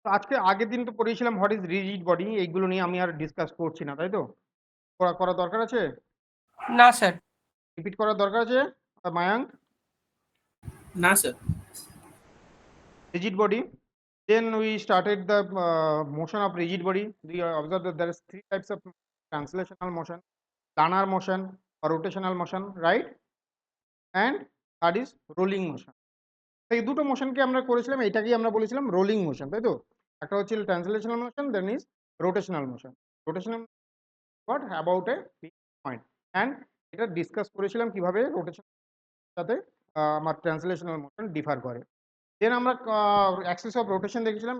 তো আজকে আগের দিন তো পড়িয়েছিলাম হোয়াট ইজ রিজিড বডি, এইগুলো নিয়ে আমি আর ডিসকাস করছি না, তাই তো? করার দরকার আছে? না স্যার। রিপিট করার দরকার আছে? মায়াঙ্ক, না sir. rigid body. Then we started the motion of rigid body. We observed that there is three types of translational motion: planar motion or rotational motion, right? And that is rolling motion. এই দুটো মোশনকে আমরা করেছিলাম, এটাকেই আমরা বলেছিলাম rolling motion, তাই তো? একটা হচ্ছে translational motion, then is rotational motion. Rotational what about a point, and এটা ডিসকাস করেছিলাম কিভাবে রোটেশন সাথে আমার ট্রান্সলেশনাল মোশন ডিফার করে। দেন আমরা অ্যাক্সিস অফ রোটেশন দেখেছিলাম,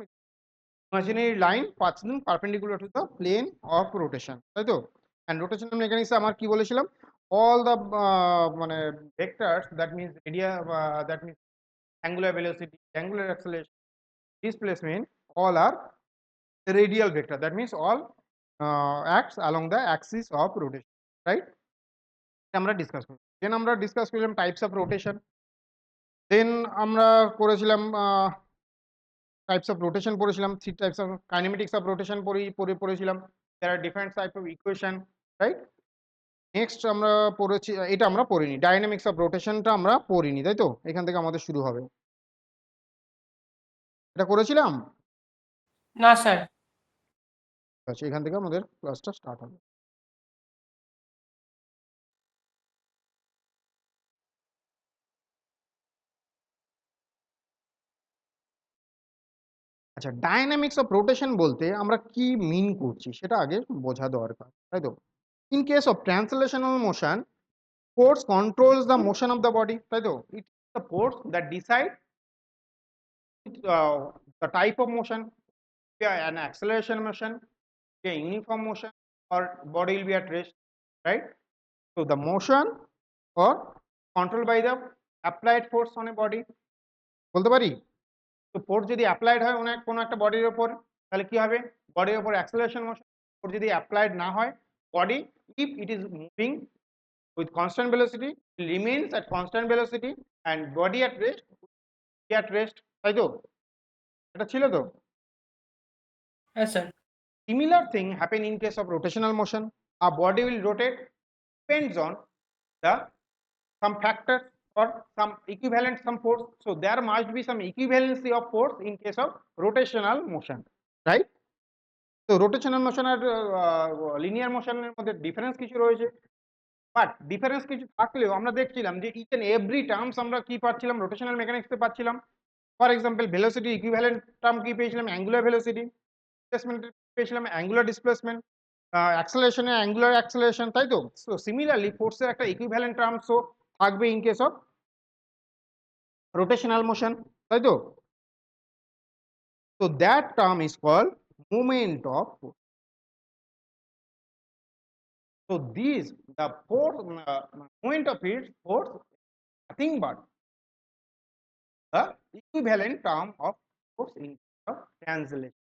imaginary line passing perpendicular to the plane of rotation, তাই তো? অ্যান্ড রোটেশনাল মেকানিক্সে আমার কি বলেছিলাম, অল দ্য মানে vectors that means area, that means angular velocity, angular acceleration, displacement, all are radial vector. That means all acts along the axis of rotation, right? আমরা discuss করি। দেন আমরা ডিসকাস করলাম types of rotation. Then আমরা করেছিলাম types of rotation পড়েছিলাম, three types of kinematics of rotation পড়েছিলাম। There are different type of equation, right? Next আমরা পড়েছি, এটা আমরা পড়িনি, ডাইনামিক্স অফ রোটেশনটা আমরা পড়িনি, তাই তো? এখান থেকে আমাদের শুরু হবে, এটা করেছিলাম। না স্যার। আচ্ছা, এখান থেকে আমাদের ক্লাসটা স্টার্ট হবে। আচ্ছা, ডায়নামিক্স অফ রোটেশন বলতে আমরা কি মিন করছি সেটা আগে বোঝা দরকার, তাই তো? In case of translational motion, force controls the motion of the body, তাই তো? It the force that decide the type of motion, an acceleration motion, a uniform motion, or body will be at rest, right? So the motion or controlled by the applied force on a body, বলতে পারি? তো force যদি applied হয় কোনো একটা বডির ওপর, তাহলে কি হবে? বডির ওপর অ্যাক্সেলারেশন মোশন। ফোর্স যদি অ্যাপ্লাইড না হয়, body if it is moving with constant velocity remains at constant velocity and body at rest, তাই তো? এটা ছিল তো? হ্যাঁ sir. Similar thing happen in case of rotational motion. A body will rotate depends on the some factor or some equivalent some force. So there must be some equivalency of force in case of rotational motion, right? তো rotational motion আর linear মোশনের মধ্যে difference কিছু রয়েছে, but difference কিছু থাকলেও আমরা দেখছিলাম যে each and every terms আমরা কি পাচ্ছিলাম রোটেশনাল মেকানিক্সে পাচ্ছিলাম। For example velocity equivalent term কি পেয়েছিলাম? Angular velocity. ডিসপ্লেসমেন্ট পেয়েছিলাম অ্যাঙ্গুলার ডিসপ্লেসমেন্ট। অ্যাক্সেলারেশনে অ্যাঙ্গুলার অ্যাক্সেলারেশন, তাই তো? সো সিমিলারলি ফোর্সের একটা ইকুইভ্যালেন্ট টার্মসও থাকবে in case of rotational motion, তাই তো? So that term is called moment of force. So these the force moment of its force nothing but the equivalent term of force in of translation.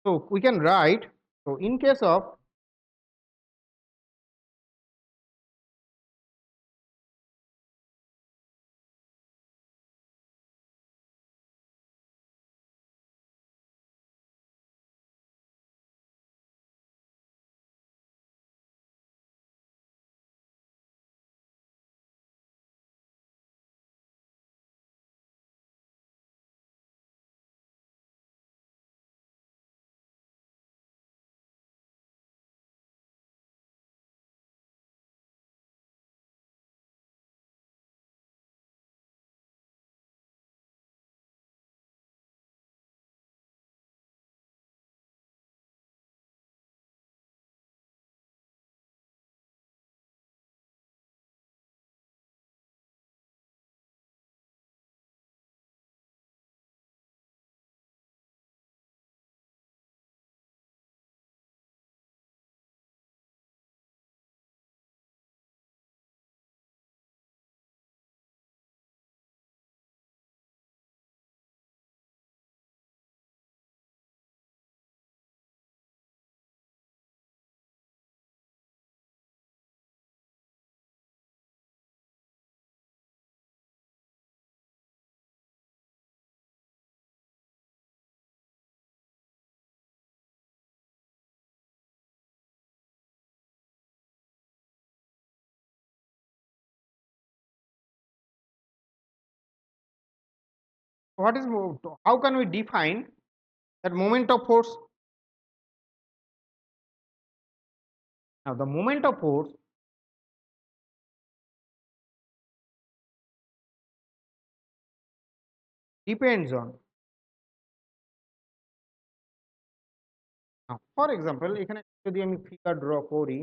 So we can write, so in case of what is how can we define that moment of force? Now the moment of force depends on, now for example এখানে যদি আমি figure draw করি,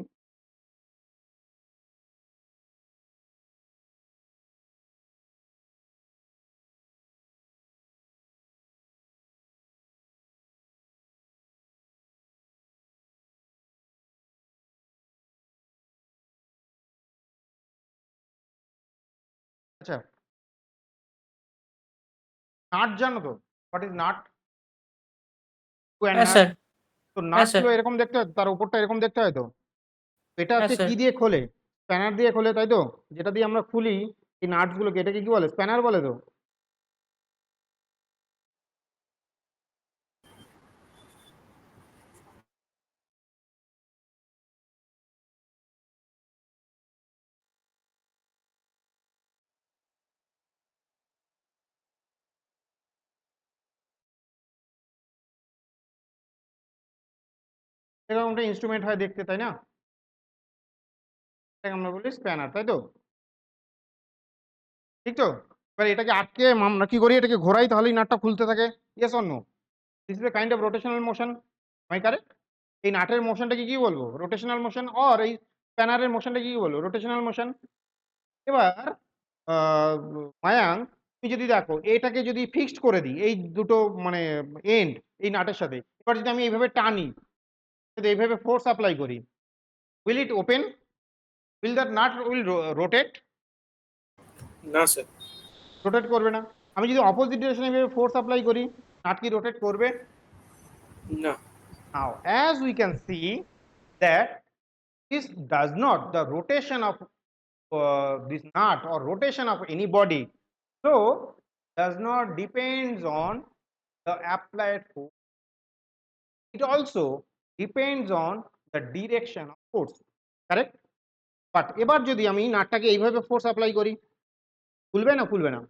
আচ্ছা nut জানো তো, what is nut? হ্যাঁ sir. তো হ্যাঁ নাট স্যার। গুলো এরকম দেখতে হয়, তার উপরটা এরকম দেখতে হয় তো। এটা হ্যাঁ হচ্ছে স্যার। কি দিয়ে খোলে? স্প্যানার দিয়ে খোলে, তাই তো? যেটা দিয়ে আমরা খুলি এই নাটস গুলোকে, এটাকে কি বলে? স্প্যানার বলে তো। এরকম একটা ইনস্ট্রুমেন্ট হয় দেখতে, তাই না? এটাকে আমরা বলি স্প্যানার, তাই তো? ঠিক তো? এবার এটাকে আটকে আমরা কি করি? এটাকে ঘোরাই, তাহলেই নাটটা খুলতে থাকে। Yes or no? This is a kind of rotational motion, my correct? এই নাটের মোশনটাকে কি বলবো? Rotational motion. অর এই স্প্যানারের মোশনটাকে কি বলবো? Rotational motion. এবার আহ, মায়াঙ্ক, তুমি যদি দেখো এটাকে যদি ফিক্সড করে দিই, এই দুটো মানে এন্ড এই নাটের সাথে, এবার যদি আমি এইভাবে টানি, যদি এইভাবে ফোর্স অ্যাপ্লাই করি, will it open? Will that nut will rotate? না স্যার। রোটেট করবে না। আমি যদি অপোজিট ডিরেকশনে এইভাবে ফোর্স অ্যাপ্লাই করি, নাট কি রোটেট করবে? না। Now as we can see that this does not, the rotation of this nut or rotation of any body, so does not depends on the applied force, it also depends on the direction of force, correct? But এবার যদি আমি নাটটাকে এইভাবে force apply করি, খুলবে না খুলবে না?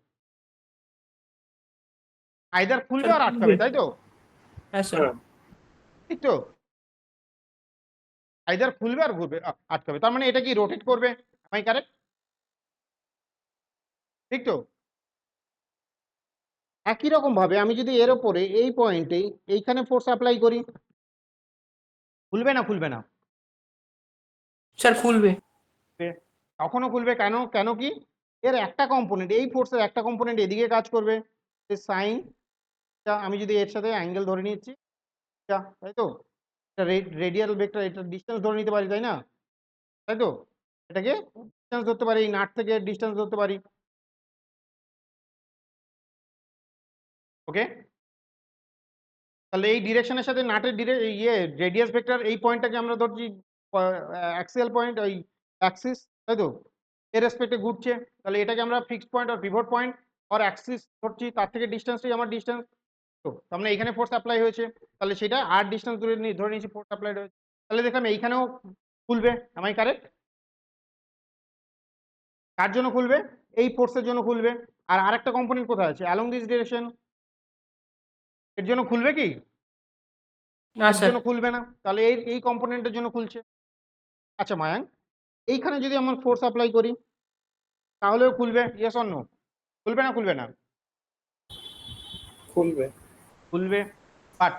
Either খুলবে আর আটকাবে, তাই তো? হ্যাঁ স্যার। হ্যাঁ। ঠিক তো? আইদার খুলবে আর ঘুরবে, আটকাবে, তার মানে এটা কি রোটেট করবে, আমি কারেক্ট? ঠিক তো? একই রকম ভাবে আমি যদি এর উপরে এই পয়েন্টে এইখানে ফোর্স অ্যাপ্লাই করি, খুলবে না খুলবে না? স্যার খুলবে। তখনও খুলবে। কেন? কেন কি? এর একটা কম্পোনেন্ট, এই ফোর্সের একটা কম্পোনেন্ট এদিকে কাজ করবে, সাইন। আমি যদি এর সাথে অ্যাঙ্গেল ধরে নিচ্ছি, তাই তো? এটা রেডিয়াল ভেক্টর, এটা ডিস্টেন্স ধরে নিতে পারি, তাই না? তাই তো? এটাকে ডিস্টেন্স ধরতে পারি, এই নাট থেকে ডিস্টেন্স ধরতে পারি। ওকে, তাহলে এই ডিরেকশনের সাথে নাটের রেডিয়াস ভেক্টর এই পয়েন্টটাকে আমরা ধরছি অ্যাক্সিয়াল পয়েন্ট, ওই অ্যাক্সিস, তাই তো? এর রেসপেক্টে ঘুরছে, তাহলে এটাকে আমরা ফিক্সড পয়েন্ট আর পিভট পয়েন্ট আর অ্যাক্সিস ধরছি, তার থেকে ডিস্টেন্সটাই আমার ডিস্টেন্স। তো তার মানে এখানে ফোর্স অ্যাপ্লাই হয়েছে, তাহলে সেটা আর ডিস্টেন্স ধরে নিয়েছি, ফোর্স অ্যাপ্লাইড হয়েছে। তাহলে দেখলাম এইখানেও খুলবে, am I correct? কার জন্য খুলবে? এই ফোর্সের জন্য খুলবে। আর আরেকটা কম্পোনেন্ট কোথায় আছে? অ্যালং দিস ডিরেকশন, এর জন্য খুলবে কি? না এর স্যার। জন্য খুলবে না, তাহলে এই এই কম্পোনেন্টের জন্য খুলছে। আচ্ছা মায়াঙ্ক, এইখানে যদি আমরা ফোর্স অ্যাপ্লাই করি, তাহলেও খুলবে, ইয়েস অর নো? খুলবে না খুলবে না? খুলবে। খুলবে। বাট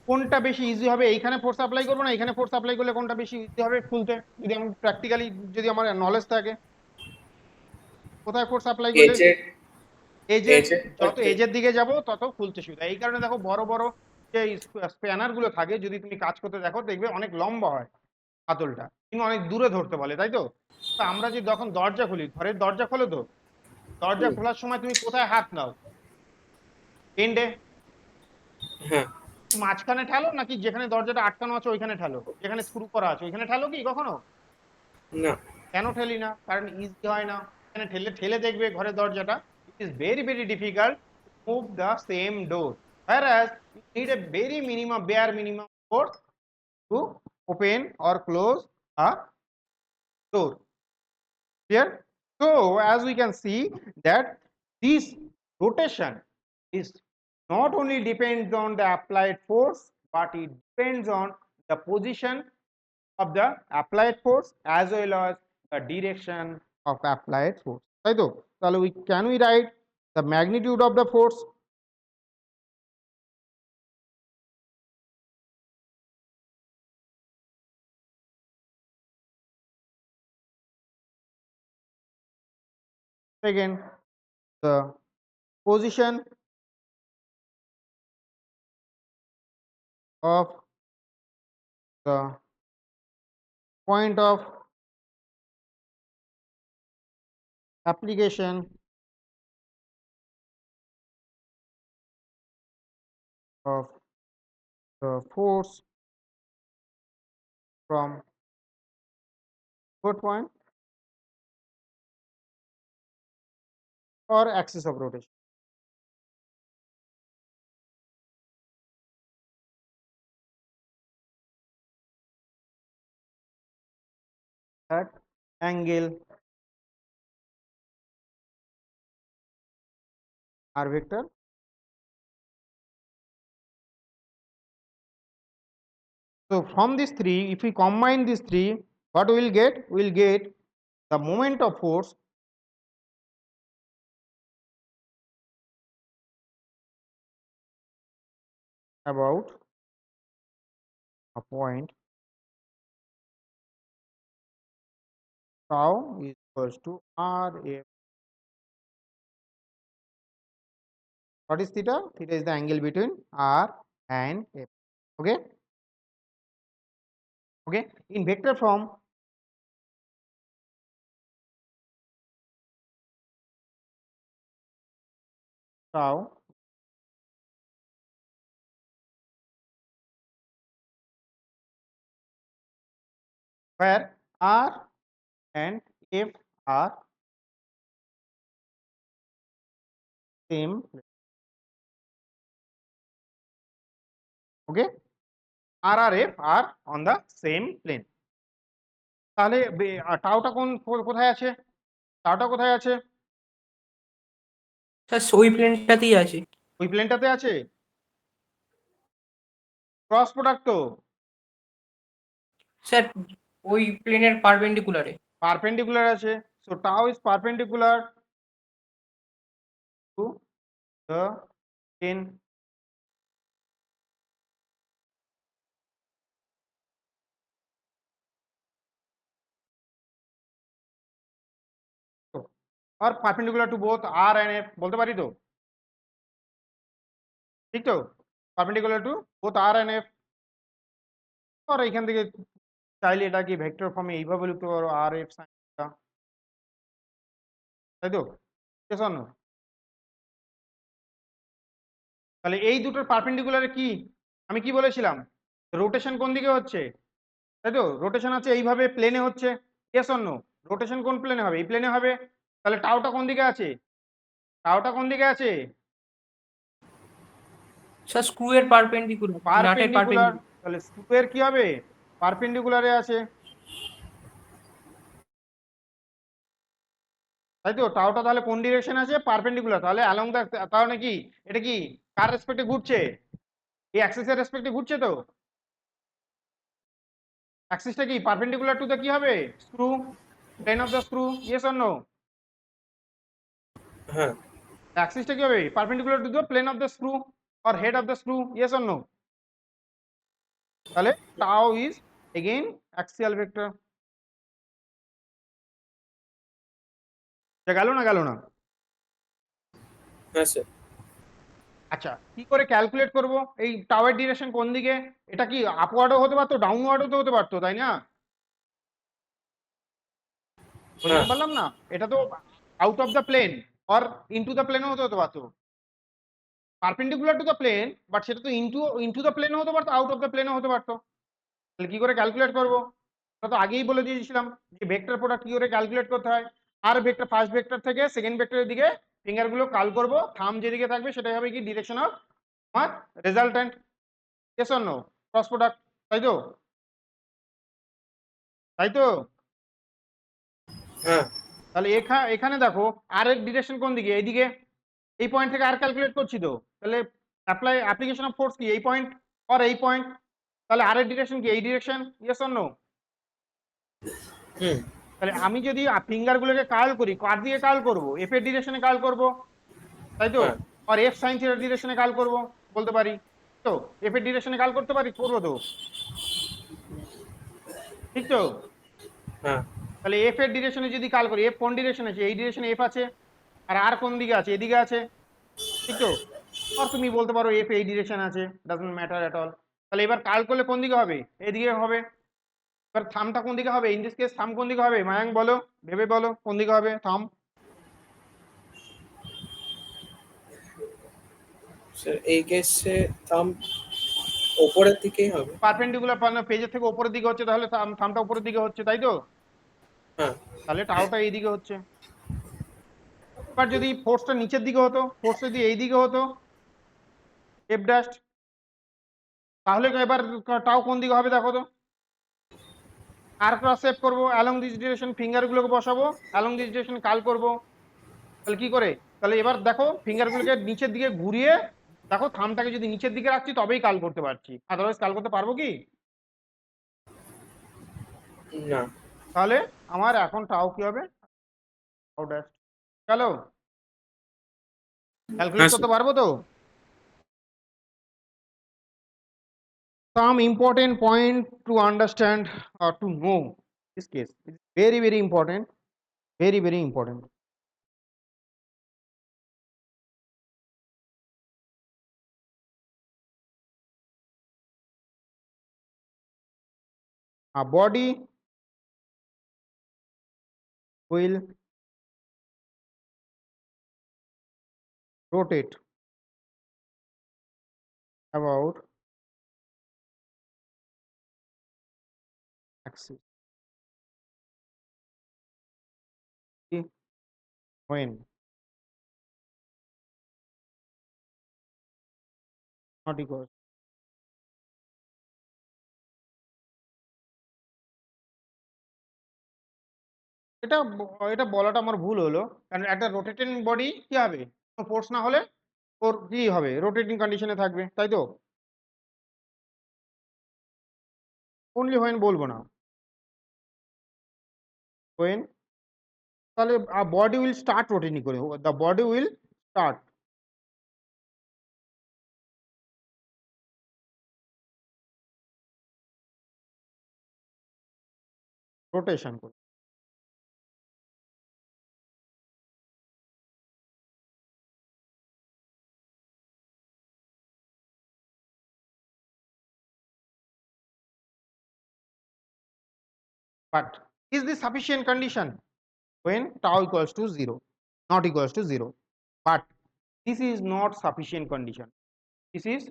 কোনটা বেশি ইজি হবে? এইখানে ফোর্স অ্যাপ্লাই করবো না এইখানে ফোর্স অ্যাপ্লাই করলে কোনটা বেশি ইজি হবে খুলতে? যদি আমি প্র্যাকটিক্যালি, যদি আমার নলেজ থাকে, কোথায় ফোর্স অ্যাপ্লাই করলে এজে এজের, এজে যত এজের দিকে যাব তত খুলতে সুবিধা। এই কারণে দেখো বড় বড় যে স্প্যানার গুলো থাকে, যদি তুমি কাজ করতে দেখো দেখবে অনেক লম্বা হয় হাতলটা, কিন্তু অনেক দূরে ধরতে বলে, তাই তো? তা আমরা যে যখন দরজা খুলি, ঘরের দরজা খোলো তো, দরজা খোলার সময় তুমি কোথায় হাত নাও? এন্ডে? হ্যাঁ। মাঝখানে ঠেলো নাকি যেখানে দরজাটা আটকানো আছে ওইখানে ঠেলো, যেখানে স্ক্রু করা আছে ওইখানে ঠেলো কি কখনো? না। কেন ঠেলি না? কারণ ইজি হয় না। এখানে ঠেলে ঠেলে দেখবে ঘরের দরজাটা, it is very very difficult to move the same door, whereas you need a very minimum, bare minimum force to open or close a door. Clear? So as we can see that this rotation is not only depends on the applied force, but it depends on the position of the applied force as well as the direction of applied force. তাই তো? তাহলে can we write the magnitude of the force? Again, the position of the point of application of the force from what point or axis of rotation. At angle r vector. So from these three, if we combine these three, what we will get? We will get the moment of force about a point tau is equals to r f. What is theta? Theta is the angle between r and f. Okay. Okay. In vector form, tau where r and f are same. Okay. r R f are on the same plane. তাহলে টাউটা কোথায় আছে? টাউটা কোথায় আছে? Sir ওই প্লেনটাতেই আছে। ওই প্লেনটাতে আছে। Cross product তো স্যার ওই প্লেনের পারপেন্ডিকুলারে। পারপেন্ডিকুলার আছে। So tau is perpendicular to the plane. আর perpendicular to both R and F বলতে পারি তো? ঠিক তো? Perpendicular to both R and F. আর এখান থেকে চাইলে এটাকে ভেক্টর ফর্মে এইভাবে লিখতে পারো আর এফ সাইন থিটা। তাই তো? Yes or no? তাহলে এই দুটোর পারপেন্ডিকুলারে কি আমি কি বলেছিলাম? রোটেশন কোন দিকে হচ্ছে? তাই তো? রোটেশন আছে এইভাবে প্লেনে হচ্ছে। Yes or no? রোটেশন কোন প্লেনে হবে? এই প্লেনে হবে। তাহলে টাউটা কোন দিকে আছে? টাউটা কোন দিকে আছে? স্যার স্ক্রু এর পারপেন্ডিকুলার, নাটের পারপেন্ডিকুলার। পারপেন্ডিকুলার। তাহলে স্ক্রুয়ের কি হবে? পারপেন্ডিকুলারে আছে। তাই তো? টাউটা তাহলে কোন ডিরেকশন আছে? পারপেন্ডিকুলার। তাহলে অ্যালং দ্য, তাহলে কি এটা কি কার রেসপেক্টে ঘুরছে? এই অ্যাক্সিসের রেসপেক্টে ঘুরছে তো? অ্যাক্সিসটা কি পারপেন্ডিকুলার টু দ্য কি হবে? Screw, plane of the screw. Yes or no? হ্যাঁ। অ্যাক্সিসটা কি হবে? Perpendicular to the plane of the screw or head of the screw. Yes or no? তাহলে tau is again axial vector. গেল না গেল না? হ্যাঁ স্যার। আচ্ছা, কি করে ক্যালকুলেট করব এই টাওয়ার ডিরেকশন কোন দিকে? এটা কি আপওয়ার্ডও হতে পারতো, ডাউনওয়ার্ডও তো হতে পারতো, তাই না? বুঝতে পারলাম না? এটা তো out of the plane or into the প্লেনও হতে পারতো। Perpendicular to the plane, but সেটা তো ইনটু দ্য প্লেনও হতে পারতো, আউট অফ দ্য প্লেনও হতে পারতো। তাহলে কি করে ক্যালকুলেট করব? আমরা তো আগেই বলে দিয়েছিলাম যে ভেক্টর প্রোডাক্ট কি করে ক্যালকুলেট করতে হয়। আর ভেক্টর ফার্স্ট ভেক্টর থেকে সেকেন্ড ভেক্টরের দিকে ফিঙ্গার গুলো কাল করব, থাম যেদিকে থাকবে সেটাই হবে কি ডিরেকশন অফ আমার resultant. Yes or no? Cross product. তাই তো? তাই তো? হ্যাঁ। তাহলে এখানে দেখো আর এর ডিরেকশন কোন দিকে? এইদিকে। এই পয়েন্ট থেকে আর ক্যালকুলেট করছি তো, তাহলে অ্যাপ্লিকেশন অফ ফোর্স কি এই পয়েন্ট আর এই পয়েন্ট, তাহলে আর এর ডিরেকশন কি এই direction, yes or no? Hmm তাহলে আমি যদি ফিঙ্গার গুলোকে কার্ল করি, কার দিয়ে কার্ল করব, এফ এর ডিরেকশনে কার্ল করব, তাই তো? হ্যাঁ আর এফ সাইন থিটার ডিরেকশনে কার্ল করব, বলতে পারি তো? এফ এর ডিরেকশনে কার্ল করতে পারি, করবো তো, ঠিক তো? হ্যাঁ তাহলে এফ এর ডিরেকশনে যদি কার্ল করি, এফ কোন ডিরেকশনে আছে, এই ডিরেকশনে এফ আছে, আর কোন দিকে আছে, এদিকে আছে, ঠিক তো? আর তুমি বলতে পারো এফ এই ডিরেকশন আছে, ডাজন্ট ম্যাটার এট অল। তাহলে এবার কার্ল করলে কোন দিকে হবে, এদিকে হবে। এবার থামটা কোন দিকে হবে, ইন দিস কেস থাম কোন দিকে হবে, মায়াঙ্ক বলো, ভেবে বলো কোন দিকে হবে থাম? স্যার এই কেসে থাম ওপরের দিকেই হবে। পারপেন্ডিকুলার পেজের থেকে উপরের দিকে হচ্ছে, তাহলে থামটা উপরের দিকে হচ্ছে, তাই তো? হ্যাঁ তাহলে টাওটা এইদিকে হচ্ছে। এবার যদি ফোর্সটা নিচের দিকে হতো, ফোর্স যদি এই দিকে হতো এফ ড্যাশ, তাহলে এবার টাও কোন দিকে হবে দেখো তো? আর ক্রস সেভ করবো, অ্যালং দিস ডিরেকশন ফিঙ্গার গুলোকে বসাবো, অ্যালং দিস ডিরেকশন কাল করবো। তাহলে কি করে, তাহলে এবার দেখো ফিঙ্গার গুলোকে নিচের দিকে ঘুরিয়ে দেখো, থামটাকে যদি নিচের দিকে রাখছি তবেই কাল করতে পারছি, আদারওয়াইজ কাল করতে পারবো কি? না তাহলে আমার এখন টাও কি হবে, টাও ড্যাশ। চলো ক্যালকুলেট হ্যাঁ করতে স্যার পারবো তো? Some important point to understand or to know this case, it's very very important, very very important. A body will rotate about axis when not equal, এটা বলাটা আমার ভুল হলো, কারণ একটা রোটেটিং বডি কি হবে, ফোর্স না হলে ওর কি হবে, রোটেটিং কন্ডিশনে থাকবে, তাই তো? অনলি হোয়েন বলবো না, হোয়েন, তাহলে বডি উইল স্টার্ট রোটেটিং করে, the body will start rotation করে। But is this sufficient condition when tau equals to 0, not equals to 0? But this is not sufficient condition. This is,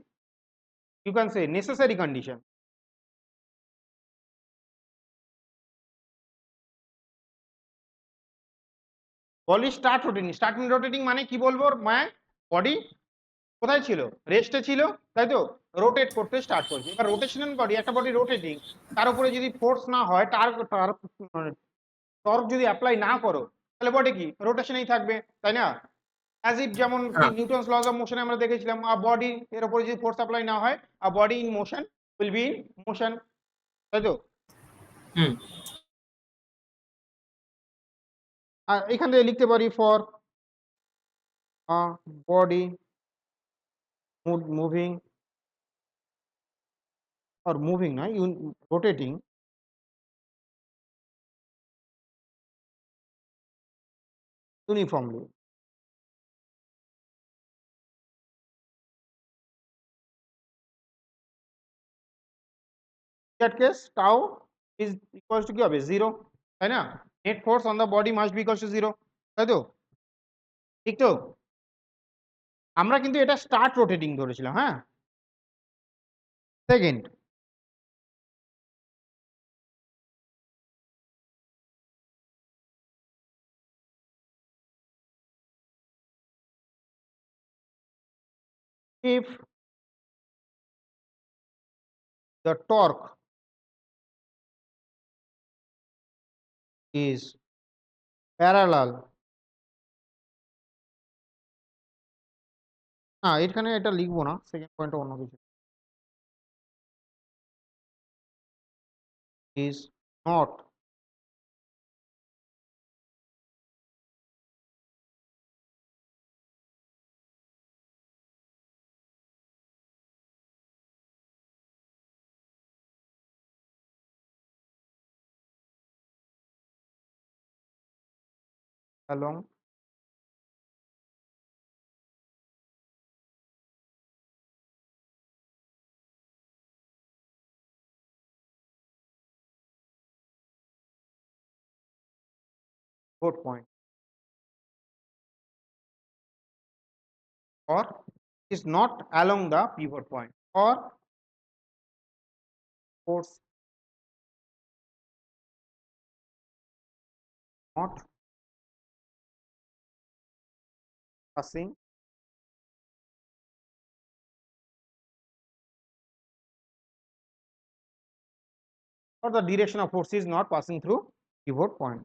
you can say, necessary condition. বলি start rotating মানে কি বলবো মায়, body কোথায় ছিল, রেস্টে ছিল, তাই তো? রোটেট করতে স্টার্ট করছে। এবার রোটেশনাল বডি, একটা বডি রোটেটিং, তার উপরে যদি ফোর্স না হয়, টর্ক যদি অ্যাপ্লাই না করো, তাহলে বডি কি রোটেশনেই থাকবে, তাই না? অ্যাজ ইফ, যেমন কি হ্যাঁ নিউটনস লজ অফ মোশনে আমরা দেখেছিলাম, আ বডি এর উপরে যদি ফোর্স অ্যাপ্লাই না হয়, a body in motion will be in motion, তাই তো? হুম আর এখান থেকে লিখতে পারি for a body moving, or moving না, rotating uniformly. In that case tau is equals to কি হবে, 0, তাই না? Net force on the body must be equals to 0, তাই তো? ঠিক তো? আমরা কিন্তু এটা স্টার্ট রোটেটিং ধরেছিলাম, হ্যাঁ? Second, if the torque is parallel না এখানে এটা লিখবো না, সেকেন্ড পয়েন্টটা অন্য কিছু। Is not along pivot point or is not along the pivot point or force not passing or the direction of force is not passing through pivot point.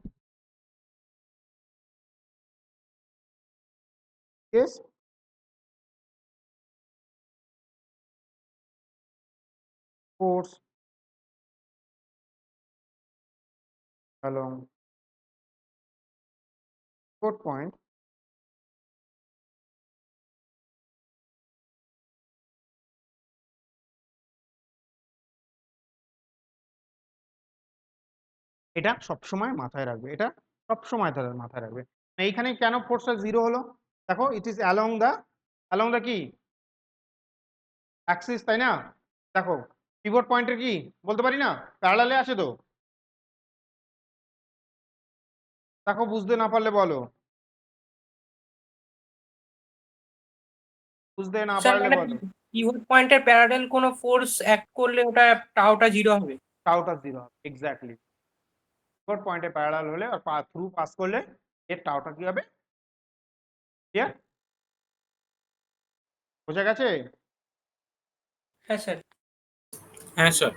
Yes, force along pivot point এটা সবসময় মাথায় রাখবে, এটা সবসময় তাদের মাথায় রাখবে। এইখানে কেন ফোর্সটা জিরো হলো? দেখো ইট ইজ অ্যালং দা কি অ্যাক্সিস, তাই না? দেখো পিভট পয়েন্টের কি বলতে পারি না, প্যারালালে আছে তো। দেখো বুঝতে না পারলে বলো, বুঝতে না স্যার পারলে মানে বলো। পিভট পয়েন্টের প্যারালাল কোনো ফোর্স অ্যাক্ট করলে ওটা টাওটা জিরো হবে। টাউটা জিরো হবে, এক্স্যাক্টলি। পিভট পয়েন্টে প্যারালাল হলে আর থ্রু পাস করলে এর টাউটা কি হবে? ক্লিয়ার? বোঝা গেছে? হ্যাঁ স্যার। হ্যাঁ স্যার।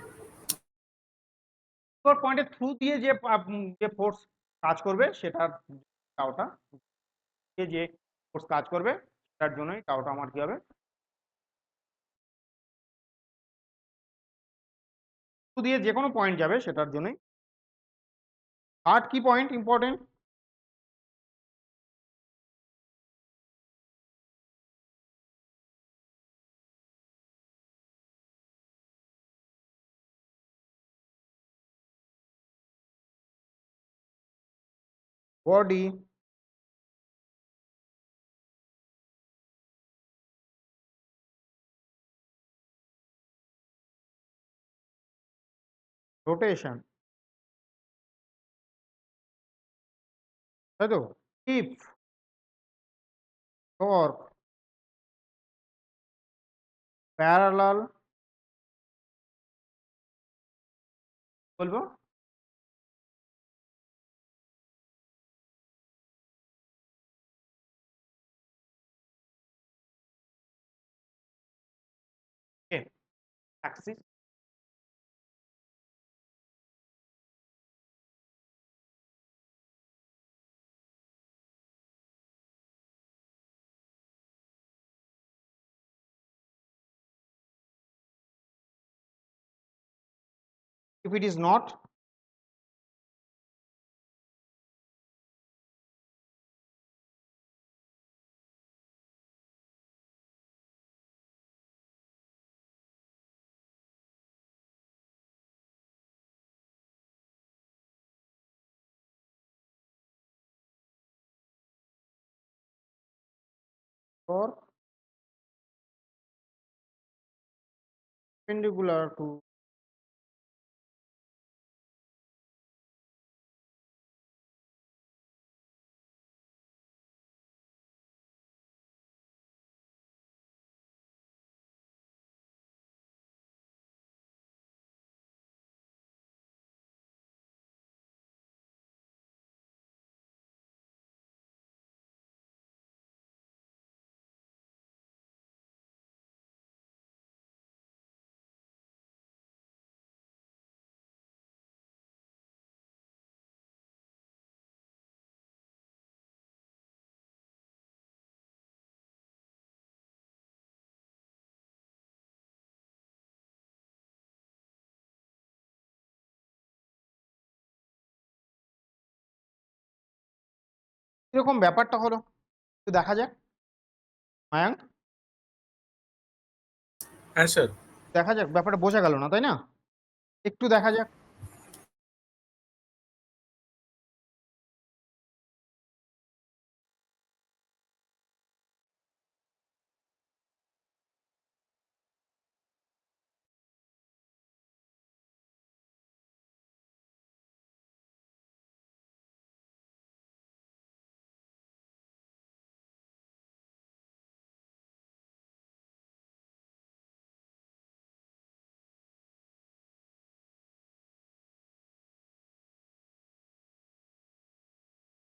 পিভট পয়েন্টের থ্রু দিয়ে যে ফোর্স কাজ করবে সেটার টাউটা, যে ফোর্স কাজ করবে তার জন্যই টাউটা আমার কি হবে? থ্রু দিয়ে যে কোনো পয়েন্ট যাবে সেটার জন্যই। থার্ড কি পয়েন্ট ইম্পর্টেন্ট? বডি রোটেশন, তাই তো? ইফ টর্ক প্যারালাল, বলবো Axis, if it is not or perpendicular to এরকম ব্যাপারটা হলো, একটু দেখা যাক মায়াঙ্ক, হ্যাঁ স্যার। দেখা যাক ব্যাপারটা বোঝা গেল না তাই না? একটু দেখা যাক।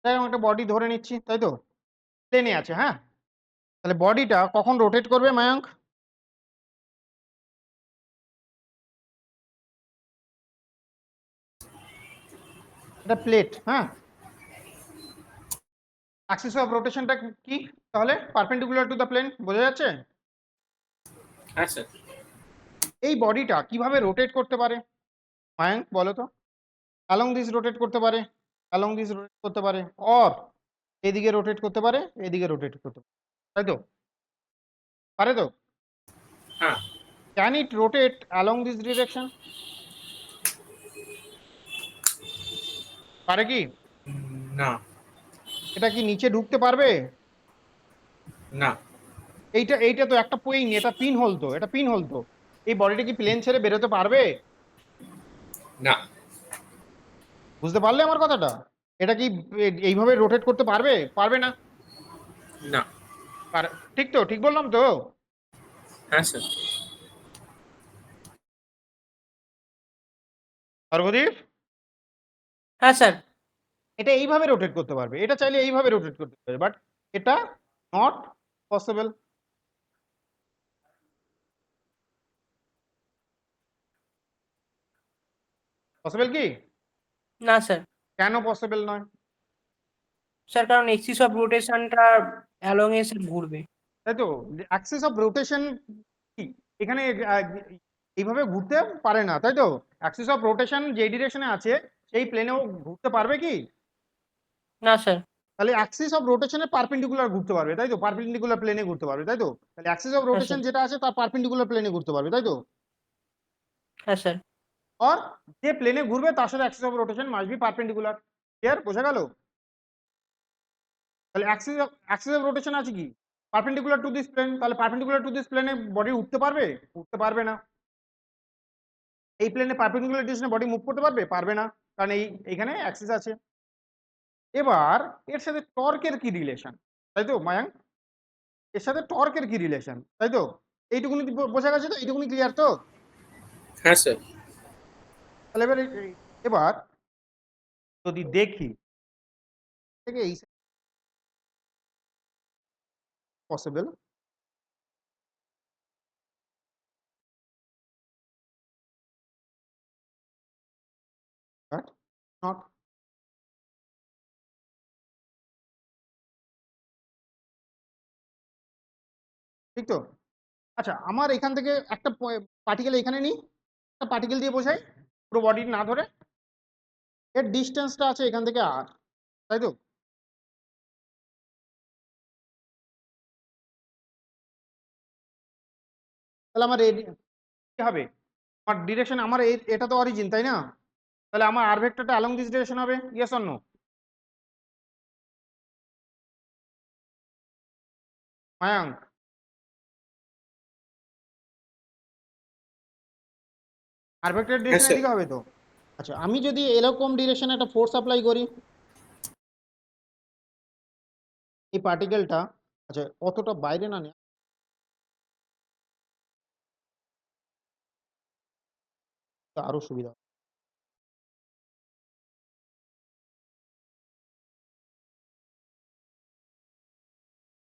এরকম একটা বডি ধরে নিচ্ছি, তাই তো? প্লেনে আছে, হ্যাঁ। তাহলে বডিটা কখন রোটেট করবে মায়াঙ্ক? এটা প্লেট, হ্যাঁ। অ্যাক্সিস অফ রোটেশনটা কি তাহলে? পারপেন্ডিকুলার টু দ্য প্লেন, বোঝা যাচ্ছে? হ্যাঁ স্যার। এই বডিটা কিভাবে রোটেট করতে পারে মায়াঙ্ক বলো তো? অ্যালং দিস রোটেট করতে পারে, অ্যালং দিস রোটেট করতে পারে, অর এদিকে রোটেট করতে পারে, এদিকে রোটেট করতে পারে, তাই তো? পারে তো? হ্যাঁ। Can it rotate along this direction? পারে কি? না। এটা কি নিচে ঢুকতে পারবে? না। এইটা এইটা তো একটা পুইং, এটা পিন হোল তো, এটা পিন হোল তো। এই বডিটা কি প্লেন ছেড়ে বেরোতে পারবে? না। বুঝতে পারলে আমার কথাটা? এটা কি এইভাবে রোটেট করতে পারবে? পারবে না। না। ঠিক তো? ঠিক বললাম তো? হ্যাঁ স্যার। সর্বদীপ, হ্যাঁ স্যার। এটা এইভাবে রোটেট করতে পারবে, এটা চাইলে এইভাবে রোটেট করতে পারবে, বাট এটা নট পসিবল। পসিবল কি? না স্যার। কেন পসিবল নয়? স্যার কারণ এক্সিস অফ রোটেশনটা অ্যালং এ স্যার ঘুরবে। তাই তো? অ্যাক্সিস অফ রোটেশন কি এখানে এইভাবে ঘুরতে পারে না, তাই তো? অ্যাক্সিস অফ রোটেশন যে ডিরেকশনে আছে সেই প্লেনেও ঘুরতে পারবে কি? না স্যার। তাহলে অ্যাক্সিস অফ রোটেশনের পারপেন্ডিকুলার ঘুরতে পারবে, তাই তো? পারপেন্ডিকুলার প্লেনে ঘুরতে পারবে, তাই তো? তাহলে অ্যাক্সিস অফ হ্যাঁ রোটেশন স্যার। যেটা আছে তার পারপেন্ডিকুলার প্লেনে ঘুরতে পারবে, তাই তো? হ্যাঁ স্যার। আর যে প্লেনে ঘুরবে তার সাথে axis of rotation must be perpendicular. Clear? বোঝা গেল? তাহলে অ্যাক্সিস অফ রোটেশন আছে কি? Perpendicular to this plane. তাহলে পারপেন্ডিকুলার টু দিস প্লেনে বডি উঠতে পারবে? উঠতে পারবে না। এই প্লেনে পারপেন্ডিকুলার ডিরেকশনে বডি মুভ করতে পারবে? পারবে না, কারণ এইখানে অ্যাক্সিস আছে। এবার এর সাথে টর্কের কি রিলেশন, তাই তো মায়াঙ্ক? এর সাথে টর্কের কি রিলেশন, তাই তো? এইটুকুনি বোঝা গেছে তো? এইটুকুনি ক্লিয়ার তো? হ্যাঁ স্যার। তাহলে এবার এবার যদি দেখি থেকে এই পসিবল, বাট নট। ঠিক তো? আচ্ছা, আমার এখান থেকে একটা পার্টিকেল এখানে নিই, একটা পার্টিকেল দিয়ে বোঝাই, পুরো বডি না ধরে। এর ডিস্টেন্সটা আছে এখান থেকে আর, তাই তো? তাহলে আমার কি হবে? আমার ডিরেকশন, আমার এটা তো অরিজিন, তাই না? তাহলে আমার আর ভেক্টরটা অ্যালং দিস ডিরেকশন হবে, ইয়েস অর নো? মায়াঙ্ক, আর ভেক্টরের হ্যাঁ ডিরেকশন স্যার। এদিকে হবে তো? আচ্ছা, আমি যদি এরকম ডিরেকশনে একটা ফোর্স অ্যাপ্লাই করি এই পার্টিকেলটা, আচ্ছা অতটা বাইরে না নিয়ে আরো সুবিধা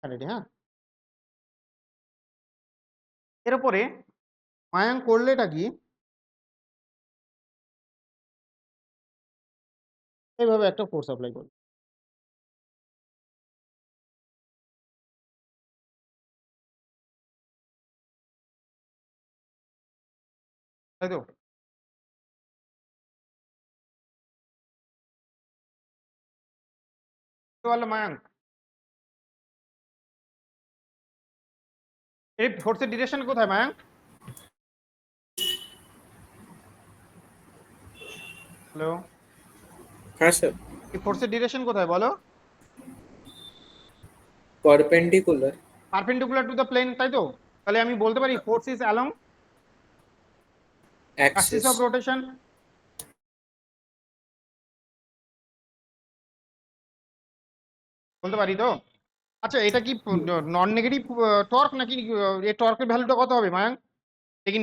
হবে। হ্যাঁ, এর উপরে মায়াঙ্ক করলেটা কি, এইভাবে একটা ফোর্স অ্যাপ্লাই করবে, তাই তো? বুঝতে পারলো মায়াঙ্ক? এই ফোর্সের ডিরেকশন কোথায় মায়াঙ্ক? হ্যালো, হ্যাঁ স্যার, এই ফোর্সের ডিরেকশন কোথায় বলো? Perpendicular perpendicular to the plane, তাই তো? তাহলে আমি বলতে পারি force is along axis axis. Of rotation. বলতে পারি তো? আচ্ছা, এটা কি নন নেগেটিভ টর্ক নাকি? এই টর্কের ভ্যালুটা কত হবে মায়াঙ্ক? দেখি,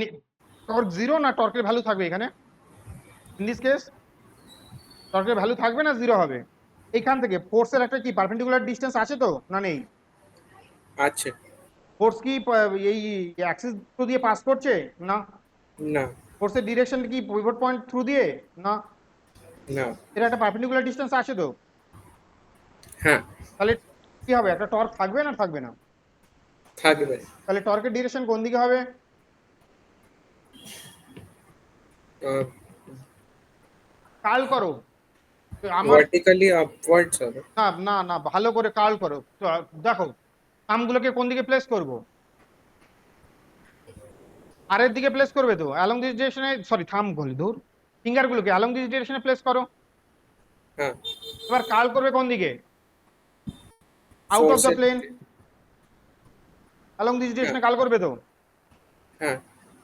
টর্ক জিরো না টর্কের ভ্যালু থাকবে এখানে? ইন দিস কেস টর্কের ভ্যালু থাকবে না জিরো হবে? এইখান থেকে ফোর্সের একটা কি পারপেন্ডিকুলার ডিসটেন্স আছে তো, না নেই? আছে। ফোর্স কি এই অ্যাক্সিস থ্রু দিয়ে পাস করছে? না। না। ফোর্সের ডিরেকশন কি পিভট পয়েন্ট থ্রু দিয়ে? না। না। এর একটা পারপেন্ডিকুলার ডিসটেন্স আছে তো? হ্যাঁ, তাহলে কি হবে, একটা টর্ক থাকবে না থাকবে না? থাকবে। তাহলে টর্কের ডিরেকশন কোন দিকে হবে? কার্ল করো তো আমার। ভার্টিক্যালি আপওয়ার্ডস হবে। না না না, ভালো করে কার্ল করো তো, দেখো থামগুলোকে কোন দিকে প্লেস করব? আর এর দিকে প্লেস করবে তো, অ্যালং দিস ডিরেকশনে, সরি থাম বলি দূর, ফিঙ্গার গুলোকে অ্যালং দিস ডিরেকশনে প্লেস করো। হ্যাঁ, এবার কার্ল করবে কোন দিকে? আউট অফ দ্য ফোর্সের প্লেন। দিকে। অ্যালং দিস হ্যাঁ। ডিরেকশনে কার্ল করবে তো? হ্যাঁ।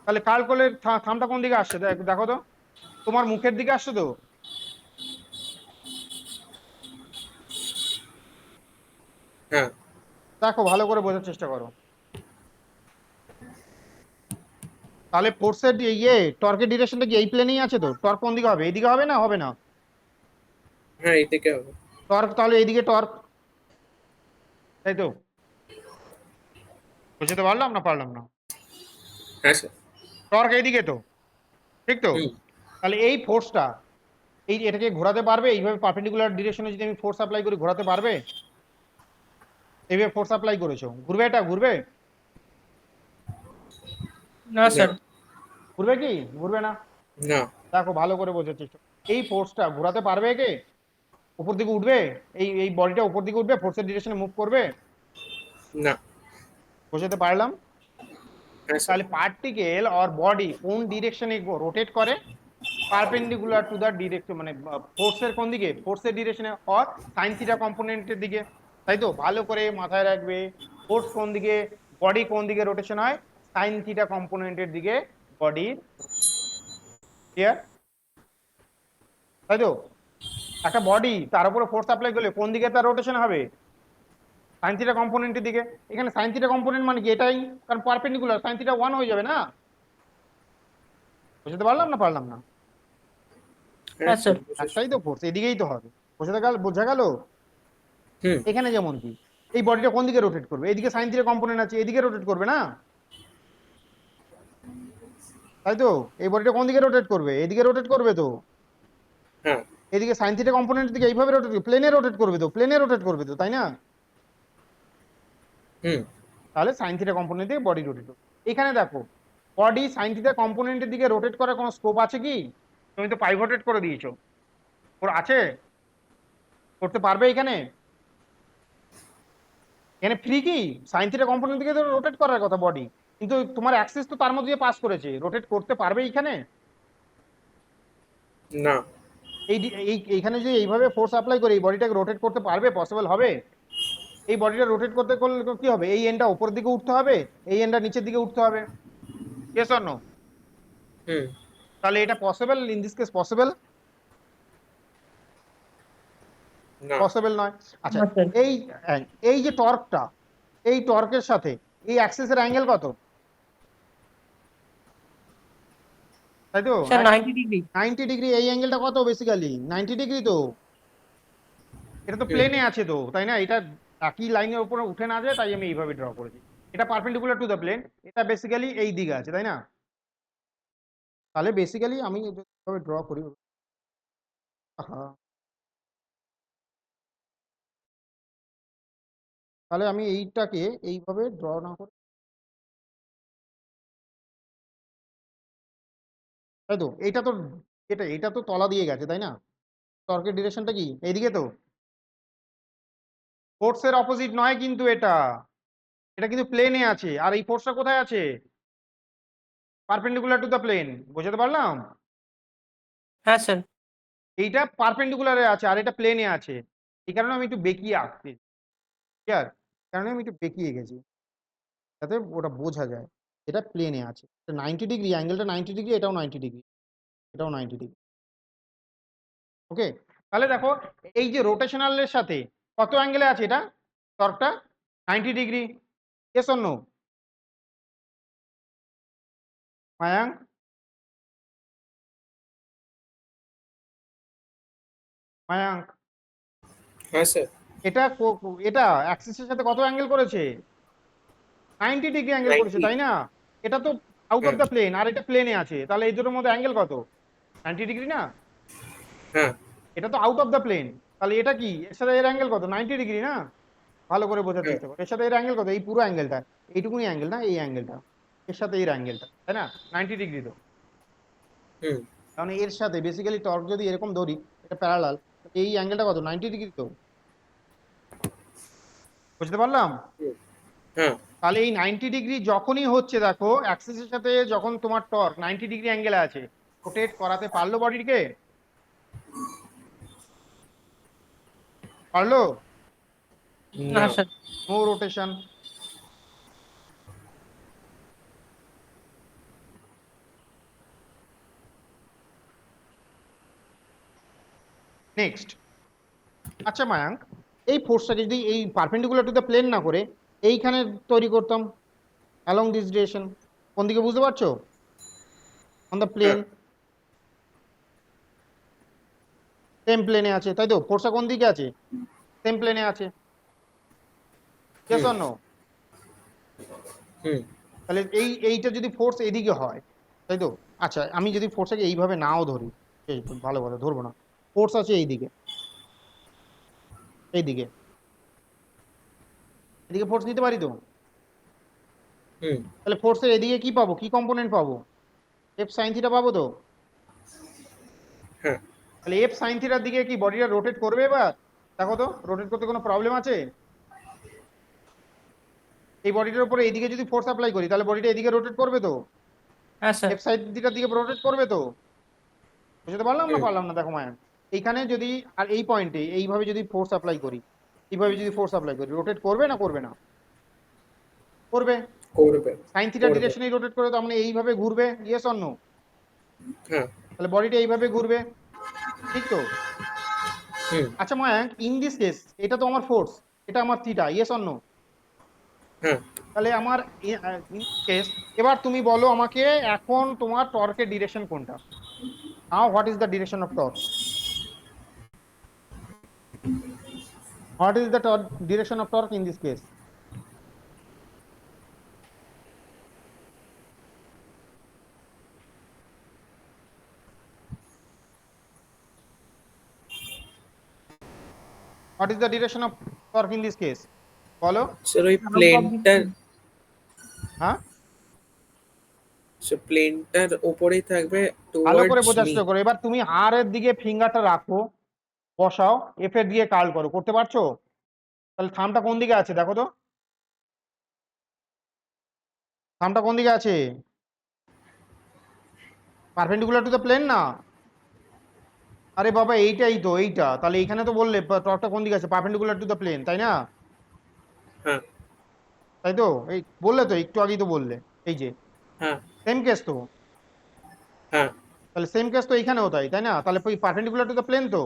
তাহলে কার্ল করলে থামটা কোন দিকে আসছে দেখো তো, তোমার মুখের দিকে আসছে তো? হ্যাঁ। দেখো ভালো করে বোঝার চেষ্টা করো। তাহলে ফোর্সের টর্কের ডিরেকশনটা কি এই প্লেনেই আছে তো? টর্ক কোন দিকে হবে, এইদিকে হবে না হবে না? হ্যাঁ, এই দিকে হবে। টর্ক তাহলে এইদিকে টর্ক, তাই তো? বুঝতে পারলাম না পারলাম না? হ্যাঁ স্যার। টর্ক এইদিকে তো, ঠিক তো? হুম। তাহলে এই ফোর্সটা এটাকে ঘোরাতে পারবে এইভাবে পারপেন্ডিকুলার ডিরেকশনে? যদি আমি ফোর্স অ্যাপ্লাই করি ঘোরাতে পারবে? এইভাবে ফোর্স অ্যাপ্লাই করেছো, ঘুরবে? এটা ঘুরবে? না না। স্যার। ঘুরবে কি? ঘুরবে না। না। দেখো ভালো করে বোঝার চেষ্টা করো। এই ফোর্সটা ঘোরাতে পারবে একে? উপর দিকে উঠবে? এই এই বডিটা উপর দিকে উঠবে, ফোর্সের ডিরেকশনে মুভ করবে? না। বোঝাতে পারলাম? হ্যাঁ স্যার। তাহলে পার্টিকেল অর বডি কোন ডিরেকশনে রোটেট করে? পারপেন্ডিকুলার টু দা ডিরেকশন, মানে ফোর্সের কোন দিকে? ফোর্সের ডিরেকশনে অর সাইন থিটা কম্পোনেন্টের দিকে, তাই তো? ভালো করে মাথায় রাখবে, ফোর্স কোন দিকে, বডি কোন দিকে রোটেশন হয়? সাইন থিটা কম্পোনেন্টের দিকে বডির, ক্লিয়ার? তাই তো? একটা বডি তার উপরে ফোর্স অ্যাপ্লাই করলে কোন দিকে তার রোটেশন হবে? সাইন থিটা কম্পোনেন্টের দিকে। এখানে সাইন থিটা কম্পোনেন্ট মানে কি এটাই, কারণ পারপেন্ডিকুলার সাইন থিটা 1 হয়ে যাবে না? বুঝতে পারলাম না পারলাম না? হ্যাঁ স্যার। একটাই তো ফোর্স, এদিকেই তো হবে। বোঝা গেল? হুম। এখানে যেমন কি এই বডিটা কোন দিকে রোটেট করবে? এদিকে সাইন থিটা কম্পোনেন্ট আছে, এদিকে রোটেট করবে না? তাই তো? এই বডিটা কোন দিকে রোটেট করবে? এদিকে রোটেট করবে তো? হ্যাঁ। এদিকে সাইন থিটা কম্পোনেন্টের দিকে এইভাবে রোটেট, প্লেনে রোটেট করবে তো, প্লেনে রোটেট করবে তো, তাই না? হুম। তাহলে সাইন থিটা কম্পোনেন্ট দিয়ে বডি রোটেট করবে। এখানে দেখো, বডি সাইন থিটা কম্পোনেন্টের দিকে রোটেট করার কোনো স্কোপ আছে কি? তুমি তো পাইভটেড করে দিয়েছো, ওর আছে? করতে পারবে এখানে? এখানে ফ্রি কি? সাইন থিটা কম্পোনেন্ট দিকে তো রোটেট করার কথা বডি, কিন্তু তোমার অ্যাক্সিস তো তার মধ্যে দিয়ে পাস করেছে, রোটেট করতে পারবে এখানে? না। এইখানে যদি এইভাবে ফোর্স অ্যাপ্লাই করে এই বডিটাকে রোটেট করতে পারবে? পসিবল হবে? এই বডিটা রোটেট করতে করলে কি হবে? এই এন্ডটা উপরের দিকে উঠতে হবে, এই এন্ডটা নিচের দিকে উঠতে হবে। Yes or no? হুম। তাহলে এটা possible? In this case possible? না। পসিবল নয়। আচ্ছা, না স্যার। এই এই যে টর্কটা, এই টর্কের সাথে এই অ্যাক্সিসের অ্যাঙ্গেল কত? তাই তো? Sir 90 degree. 90 ডিগ্রি। এই অ্যাঙ্গেলটা কত? বেসিক্যালি 90 ডিগ্রি তো। এটা তো হুম। প্লেনে আছে তো, তাই না? এটা একই লাইনের উপরে উঠে না যায়, তাই আমি এইভাবে ড্র করেছি। এটা পারপেন্ডিকুলার টু দ্য প্লেন, এটা বেসিক্যালি এই দিকে আছে, তাই না? তাহলে বেসিক্যালি আমি এইভাবে ড্র করি। আহা, তাহলে আমি এইটাকে এইভাবে ড্র না করে, তাই তো? এইটা তো, এটা তো তলা দিয়ে গেছে, তাই না? টর্কের ডিরেকশনটা কি এইদিকে তো? ফোর্সের অপোজিট নয় কিন্তু এটা কিন্তু প্লেনে আছে, আর এই ফোর্সটা কোথায় আছে? Perpendicular to the plane. বুঝতে পারলাম? হ্যাঁ স্যার। এইটা পারপেন্ডিকুলারে আছে আর এটা প্লেনে আছে, এই কারণে আমি একটু বেঁকিয়ে আঁকছি। ক্লিয়ার? কারণে আমি একটু বেঁকিয়ে গেছি যাতে ওটা বোঝা যায়। এটা প্লেনে আছে, 90 ডিগ্রি, অ্যাঙ্গেলটা 90 ডিগ্রি, এটাও 90 ডিগ্রি, এটাও 90 ডিগ্রি। ওকে, তাহলে দেখো এই যে রোটেশনালের সাথে কত অ্যাঙ্গেলে আছে এটা, টর্কটা 90 degree. Yes or no Mayank? Mayank, হ্যাঁ স্যার। এটা এটা অ্যাক্সিসের সাথে কত অ্যাঙ্গেল করেছে? 90 ডিগ্রি অ্যাঙ্গেল করেছে, 90। তাই না? এটা তো আউট অফ হ্যাঁ দ্য প্লেন আর এটা প্লেনে আছে, তাহলে এই দুটোর মধ্যে অ্যাঙ্গেল কত? 90 ডিগ্রি না? হ্যাঁ এটা তো আউট অফ দ্য প্লেন, তাহলে এটা কি, এর সাথে এর অ্যাঙ্গেল কত? 90 ডিগ্রি না? ভালো করে বোঝার হ্যাঁ। চেষ্টা করো, এর সাথে এর অ্যাঙ্গেল কত? এই পুরো অ্যাঙ্গেলটা, এইটুকুনি অ্যাঙ্গেল না, এই অ্যাঙ্গেলটা এর সাথে এর অ্যাঙ্গেলটা, তাই না? 90 ডিগ্রি তো। হুম কারণ এর সাথে বেসিক্যালি টর্ক যদি এরকম ধরি, এটা প্যারালাল, এই অ্যাঙ্গেলটা কত? 90 ডিগ্রি তো। বুঝতে পারলাম? হুম। হ্যাঁ তাহলে এই 90 ডিগ্রি যখনই হচ্ছে, দেখো অ্যাক্সিসের সাথে যখন তোমার টর্ক 90 ডিগ্রি অ্যাঙ্গেলে আছে, রোটেট করাতে পারলো বডিকে? পারলো? না না। স্যার। No rotation. নেক্সট, আচ্ছা মায়াঙ্ক, এই ফোর্সটাকে যদি এই পারপেন্ডিকুলার টু দ্য প্লেন না করে এইখানে তৈরি করতাম অ্যালং দিস ডিরেকশন, কোন দিকে বুঝতে পারছো? অন দ্য প্লেন, হ্যাঁ সেম প্লেনে আছে, তাই তো? ফোর্সটা কোন দিকে আছে? সেম প্লেনে আছে। Yes hmm or no? Hmm তাহলে এইটা যদি ফোর্স এদিকে হয়, তাই তো? আচ্ছা, আমি যদি ফোর্সটাকে এইভাবে নাও ধরি, ভালো কথা ধরবো না, ফোর্স আছে এইদিকে, এইদিকে, এদিকে ফোর্স নিতে পারি তো? হুম। তাহলে ফোর্সের এদিকে কি পাবো, কি কম্পোনেন্ট পাবো? এফ সাইন থিটা পাবো তো? হ্যাঁ তাহলে এফ সাইন থিটার দিকে কি বডিটা রোটেট করবে এবার? দেখো তো রোটেট করতে কোনো প্রবলেম আছে? এই বডিটার উপরে এইদিকে যদি ফোর্স অ্যাপ্লাই করি, তাহলে বডিটা এদিকে রোটেট করবে তো? হ্যাঁ স্যার। এফ সাইন থিটার দিকে রোটেট করবে তো? বুঝতে পারলাম না হুম পারলাম না? দেখো মায়ান, এইখানে যদি আর এই পয়েন্টে এইভাবে যদি ফোর্স অ্যাপ্লাই করি, এইভাবে যদি ফোর্স অ্যাপ্লাই করি, রোটেট করবে না করবে না? করবে। করবে। সাইন থিটা করবে। ডিরেকশনেই রোটেট করে, তার মানে এইভাবে ঘুরবে। Yes or no? হ্যাঁ। তাহলে বডিটা এইভাবে ঘুরবে, ঠিক তো? হুম আচ্ছা মায়াঙ্ক, ইন দিস কেস এটা তো আমার ফোর্স, এটা আমার থিটা। Yes or no? হ্যাঁ। তাহলে আমার ইন কেস, এবার তুমি বলো আমাকে এখন তোমার টর্কের ডিরেকশন কোনটা? Now what is the direction of torque? What is the direction of torque in this case? What is the direction of torque in this case? বলো। স্যার ওই Out of প্লেনটার, the- হ্যাঁ, প্লেনটার উপরেই থাকবে ভালো করে টুয়ার্ডস বোঝার me. চেষ্টা করো। এবার তুমি আর এর দিকে ফিঙ্গারটা রাখো, বসাও, এফ এর দিকে কার্ল করো, করতে পারছো? তাহলে থামটা কোন দিকে আছে দেখো তো, থামটা কোন দিকে আছে? পারপেন্ডিকুলার টু দ্য প্লেন না? আরে বাবা এইটাই তো, এইটা। তাহলে এইখানে তো বললে টর্কটা কোন দিকে আছে, পারপেন্ডিকুলার টু দ্য প্লেন, তাই না? হ্যাঁ তাই তো, এই বললে তো, একটু আগেই তো বললে। এই যে হ্যাঁ সেম কেস তো, হ্যাঁ। তাহলে সেম কেস তো এইখানেও তাই, তাই না? তাহলে পারপেন্ডিকুলার টু দ্য প্লেন তো,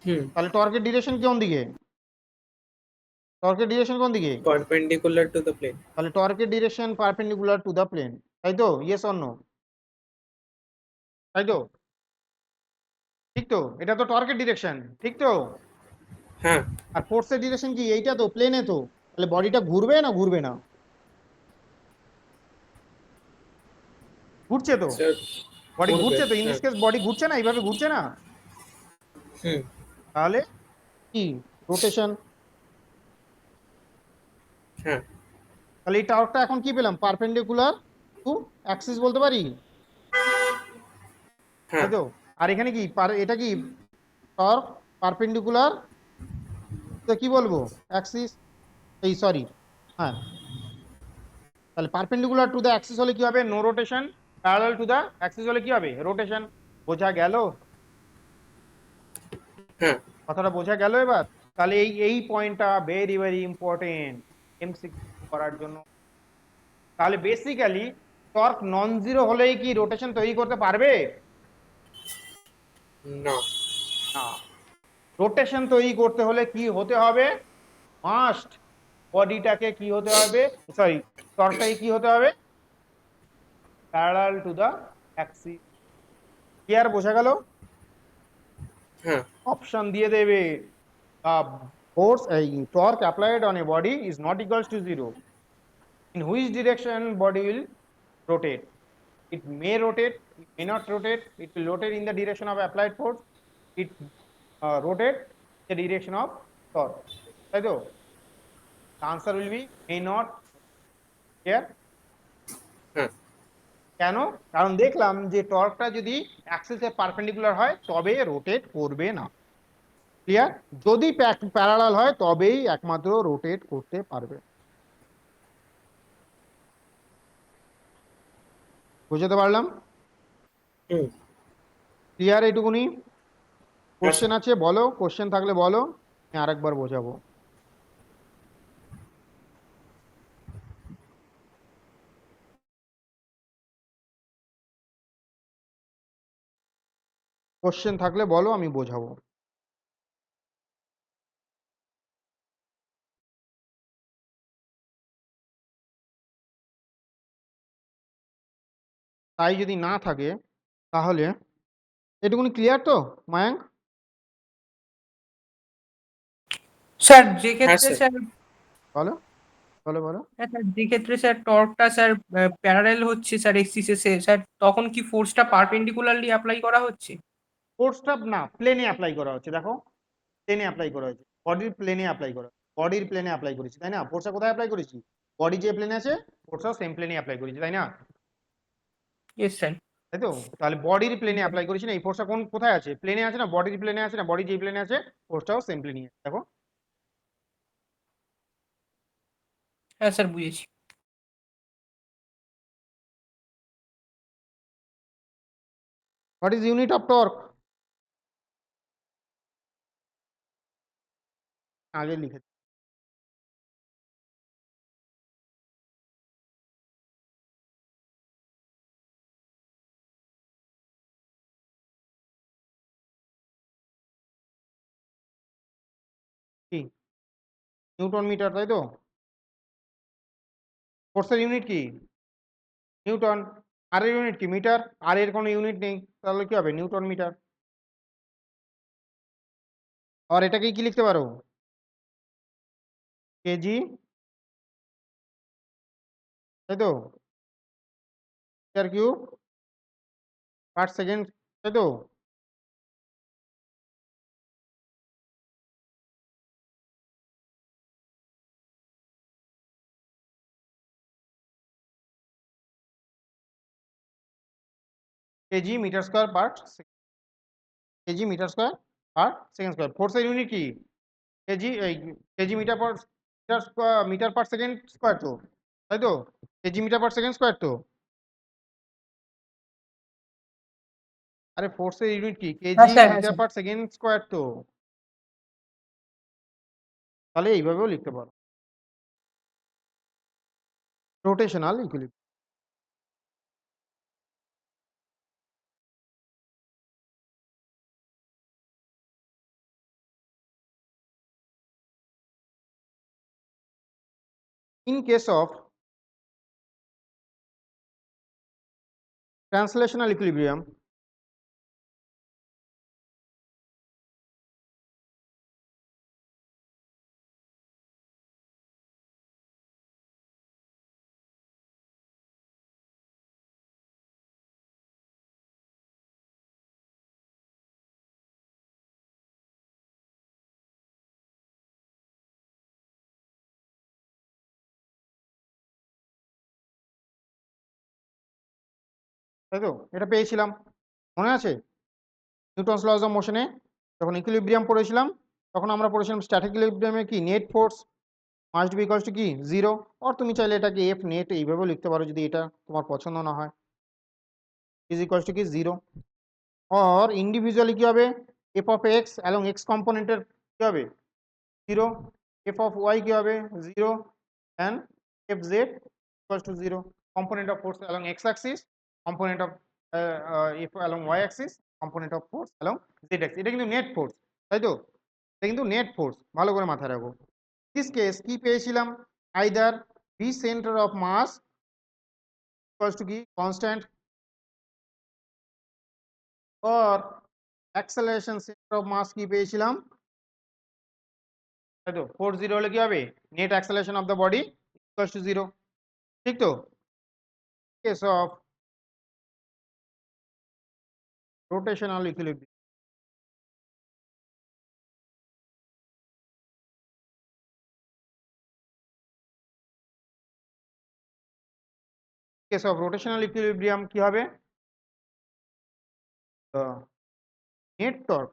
হুম। তাহলে টর্কের ডিরেকশন কোন দিকে? টর্কের ডিরেকশন কোন দিকে? Perpendicular to the plane. তাহলে টর্কের direction perpendicular to the plane, তাই তো? Yes or no? তাই তো? ঠিক তো? এটা তো টর্কের ডিরেকশন, ঠিক তো? হ্যাঁ আর ফোর্সের ডিরেকশন কি? এইটা তো, প্লেনে তো। তাহলে বডিটা ঘুরবে না ঘুরবে না? ঘুরছে তো, স্যার। বডি করবে। ঘুরছে তো, ইন দিস হ্যাঁ। কেস বডি ঘুরছে না, এইভাবে ঘুরছে না? হুম। তাহলে কি রোটেশন? হ্যাঁ তাহলে এই টর্কটা এখন কি পেলাম, পারপেন্ডিকুলার টু অ্যাক্সিস বলতে পারি, হ্যাঁ তাই তো? আর এখানে কি এটা কি টর্ক পারপেন্ডিকুলার তো কি বলবো, অ্যাক্সিস, এই সরি, হ্যাঁ, তাহলে পারপেন্ডিকুলার টু দ্য অ্যাক্সিস হলে কি হবে, no rotation, parallel to the axis হলে কি হবে, রোটেশন। বোঝা গেল? হ্যাঁ কথাটা বোঝা গেল এবার? তাহলে এই পয়েন্টটা ভেরি ভেরি ইম্পর্টেন্ট এমসিকিউ করার জন্য। তাহলে বেসিক্যালি টর্ক নন জিরো হলেই কি রোটেশন তৈরি করতে পারবে? না না। রোটেশন তৈরি করতে হলে কি হতে হবে, মাস্ট বডিটাকে কি হতে হবে, সরি, টর্কটাকে কি হতে হবে, parallel to the axis. Clear? বোঝা গেল? হ্যাঁ অপশন দিয়ে দেবে, force a torque applied on a body is not equals to zero. In which direction body will rotate? It may rotate, it may not rotate. It will rotate in the direction of applied force. It rotate the direction of torque. তাই তো? The answer will be may not. Here, হ্যাঁ কেন? কারণ দেখলাম যে টর্কটা যদি অ্যাক্সিসের perpendicular হয় তবে রোটেট করবে না। ক্লিয়ার? যদি প্যারালাল হয় তবেই একমাত্র রোটেট করতে পারবে। বুঝতে পারলাম? হুম ক্লিয়ার এইটুকুনি? হ্যাঁ কোশ্চেন আছে বলো, কোশ্চেন থাকলে বলো, আমি আরেকবার বোঝাবো। কোশ্চেন থাকলে বলো, আমি বোঝাবো। তাই যদি না থাকে তাহলে এটুকুনি ক্লিয়ার তো মায়াঙ্ক? স্যার যে হ্যাঁ ক্ষেত্রে স্যার স্যার, বলো বলো বলো। হ্যাঁ স্যার, যে ক্ষেত্রে স্যার টর্কটা স্যার প্যারালাল হচ্ছে স্যার এক্সিসে, স্যার তখন কি ফোর্সটা পারপেন্ডিকুলারলি অ্যাপ্লাই করা হচ্ছে? ফোর্সটা না, প্লেনে অ্যাপ্লাই করা হচ্ছে, দেখো প্লেনে অ্যাপ্লাই করা হয়েছে, বডির প্লেনে অ্যাপ্লাই করা, বডির প্লেনে অ্যাপ্লাই করেছি, তাই না? ফোর্সটা কোথায় অ্যাপ্লাই করেছি? বডি যে প্লেনে আছে ফোর্সটাও সেম প্লেনে অ্যাপ্লাই করেছি, তাই না? Yes sir. তাই তো? তাহলে বডির প্লেনে অ্যাপ্লাই করেছি না, এই ফোর্সটা কোথায় আছে, প্লেনে আছে না, বডির প্লেনে আছে না, বডি যে প্লেনে আছে ফোর্সটাও সেম প্লেনে আছে, দেখো। হ্যাঁ স্যার, বুঝেছি। What is unit of torque? আগে লিখে কি, নিউটন মিটার, তাই তো? ফোর্সের ইউনিট কি? নিউটন। আর এর ইউনিট কি? মিটার। আর এর কোনো ইউনিট নেই, তাহলে কি হবে, নিউটন মিটার। আর এটাকে কি লিখতে পারো, কেজি, তাই তো, মিটার কিউব পার সেকেন্ড, তাই তো? K G metre square per, K G metre square per second square. ফোর্সের ইউনিট কি? কেজি, এই K G metre per metre square, metre per second square তো, তাই তো? K G metre per second square তো। আরে ফোর্সের ইউনিট কি? হ্যাঁ কেজি স্যার, হ্যাঁ metre sir. Per second square তো। তাহলে এইভাবেও লিখতে পারো, rotational equilibrium. In case of translational equilibrium, তাই তো? এটা পেয়েছিলাম, মনে আছে নিউটনস লস অফ মোশনে যখন ইকুইলিব্রিয়াম পড়েছিলাম, তখন আমরা পড়েছিলাম স্ট্যাটিক ইকুইলিব্রিয়ামে কি net force must be equals to কি 0, আর তুমি চাইলে এটাকে এফ নেট এইভাবেও লিখতে পারো যদি এটা তোমার পছন্দ না হয়, ইজ ইকুয়ালস টু কি 0। और ইন্ডিভিজুয়ালি কি হবে, F of X along X কম্পোনেন্টের কি হবে 0, এফ অফ ওয়াই কি হবে 0, and F Z equals to 0, component of force along X axis, component of F along Y axis, component of force along Z axis. এটা কিন্তু net force, তাই তো, এটা কিন্তু নেট ফোর্স, ভালো করে মাথায় রাখো। দিস কেস কি পেয়েছিলাম, either V centre of mass equals to কি constant, or acceleration center of mass কি পেয়েছিলাম, তাই তো 4 0 হলে কি হবে, net acceleration of the body equals to 0, ঠিক তো। Case of rotational equilibrium, case of rotational equilibrium কি হবে, net torque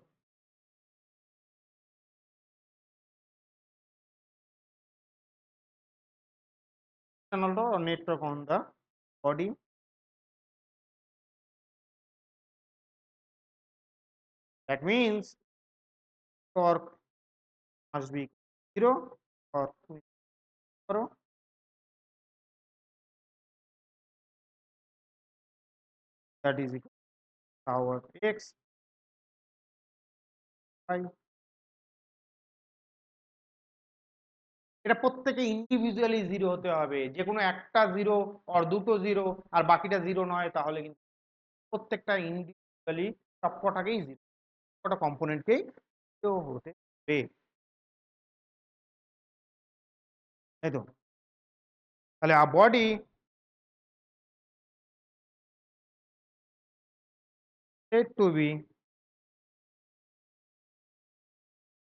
or net torque on the body, that means torque must be 0 or করো, that is equal to power x by, এটা প্রত্যেকে individually 0 হতে হবে, যে কোনো একটা 0 আর দুটো 0 আর বাকিটা 0 নয়, তাহলে কিন্তু প্রত্যেকটা ইন্ডিভিজুয়ালি সবকটাকেই 0, সবকটা কম্পোনেন্টকেই 0 হতে হবে, তাই তো। তাহলে a body said to be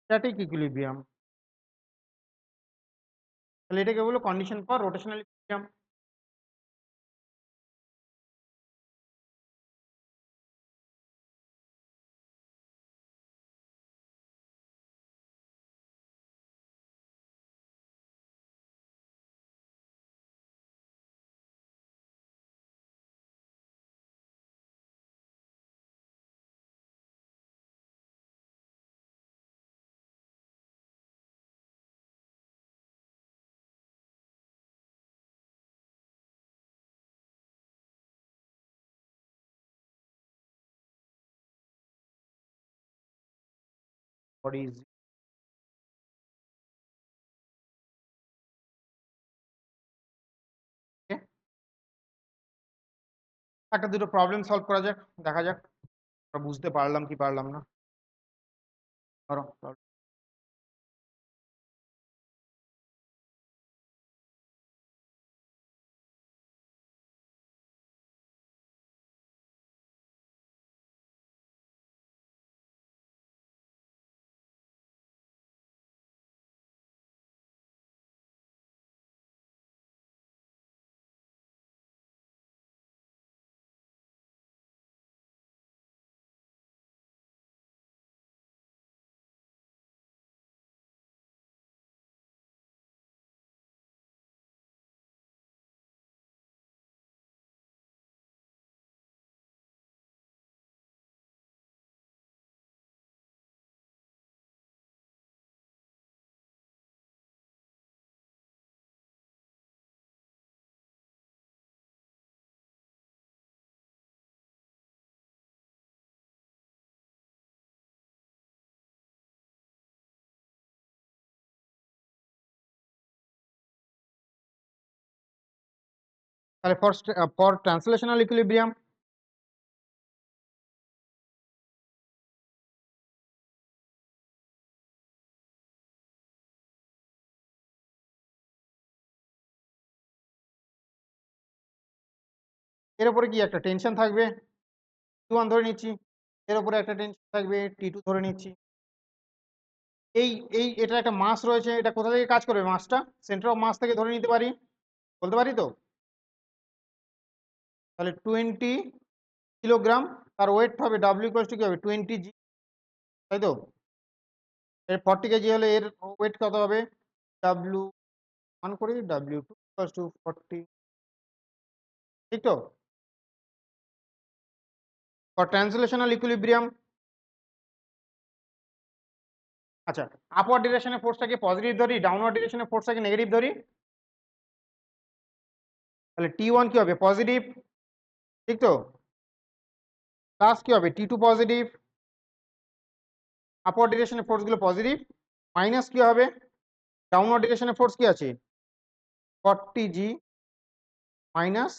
static equilibrium, তাহলে এটাকে বলো condition for rotational equilibrium. Body is, একটা দুটো প্রবলেম সলভ করা যাক, দেখা যাক আমরা বুঝতে পারলাম কি পারলাম না, ধরো তাহলে ফর ট্রান্সলেশনাল ইকুইলিব্রিয়াম, এর উপরে কি একটা টেনশন থাকবে, T1 ধরে নিচ্ছি, এর উপরে একটা টেনশন থাকবে T2 ধরে নিচ্ছি, এই এই এটা একটা মাস রয়েছে, এটা কোথা থেকে কাজ করবে, মাসটা সেন্টার অফ মাস থেকে ধরে নিতে পারি, বলতে পারি তো। তাহলে 20 কিলোগ্রাম, তার ওয়েট হবে W ইকুয়ালস টু কি হবে 20 G, তাই তো, 40 কেজি হলে এর ওয়েট কত হবে? W1 করি, W2 = 40, ঠিক তো? ফর ট্রান্সলেশনাল ইকুইলিব্রিয়াম, আচ্ছা, আপওয়ার্ড ডিরেকশনে ফোর্সটাকে পজিটিভ ধরি, ডাউনওয়ার্ড ডিরেকশনে ফোর্সটাকে নেগেটিভ ধরি, তাহলে T1 কি হবে? পজিটিভ, ঠিক তো? প্লাস কি হবে? T2 পজিটিভ, আপওয়ার্ড ডিরেকশনে ফোর্সগুলো পজিটিভ, মাইনাস কি হবে? ডাউনওয়ার্ড ডিরেকশনে ফোর্স কি আছে? 40G মাইনাস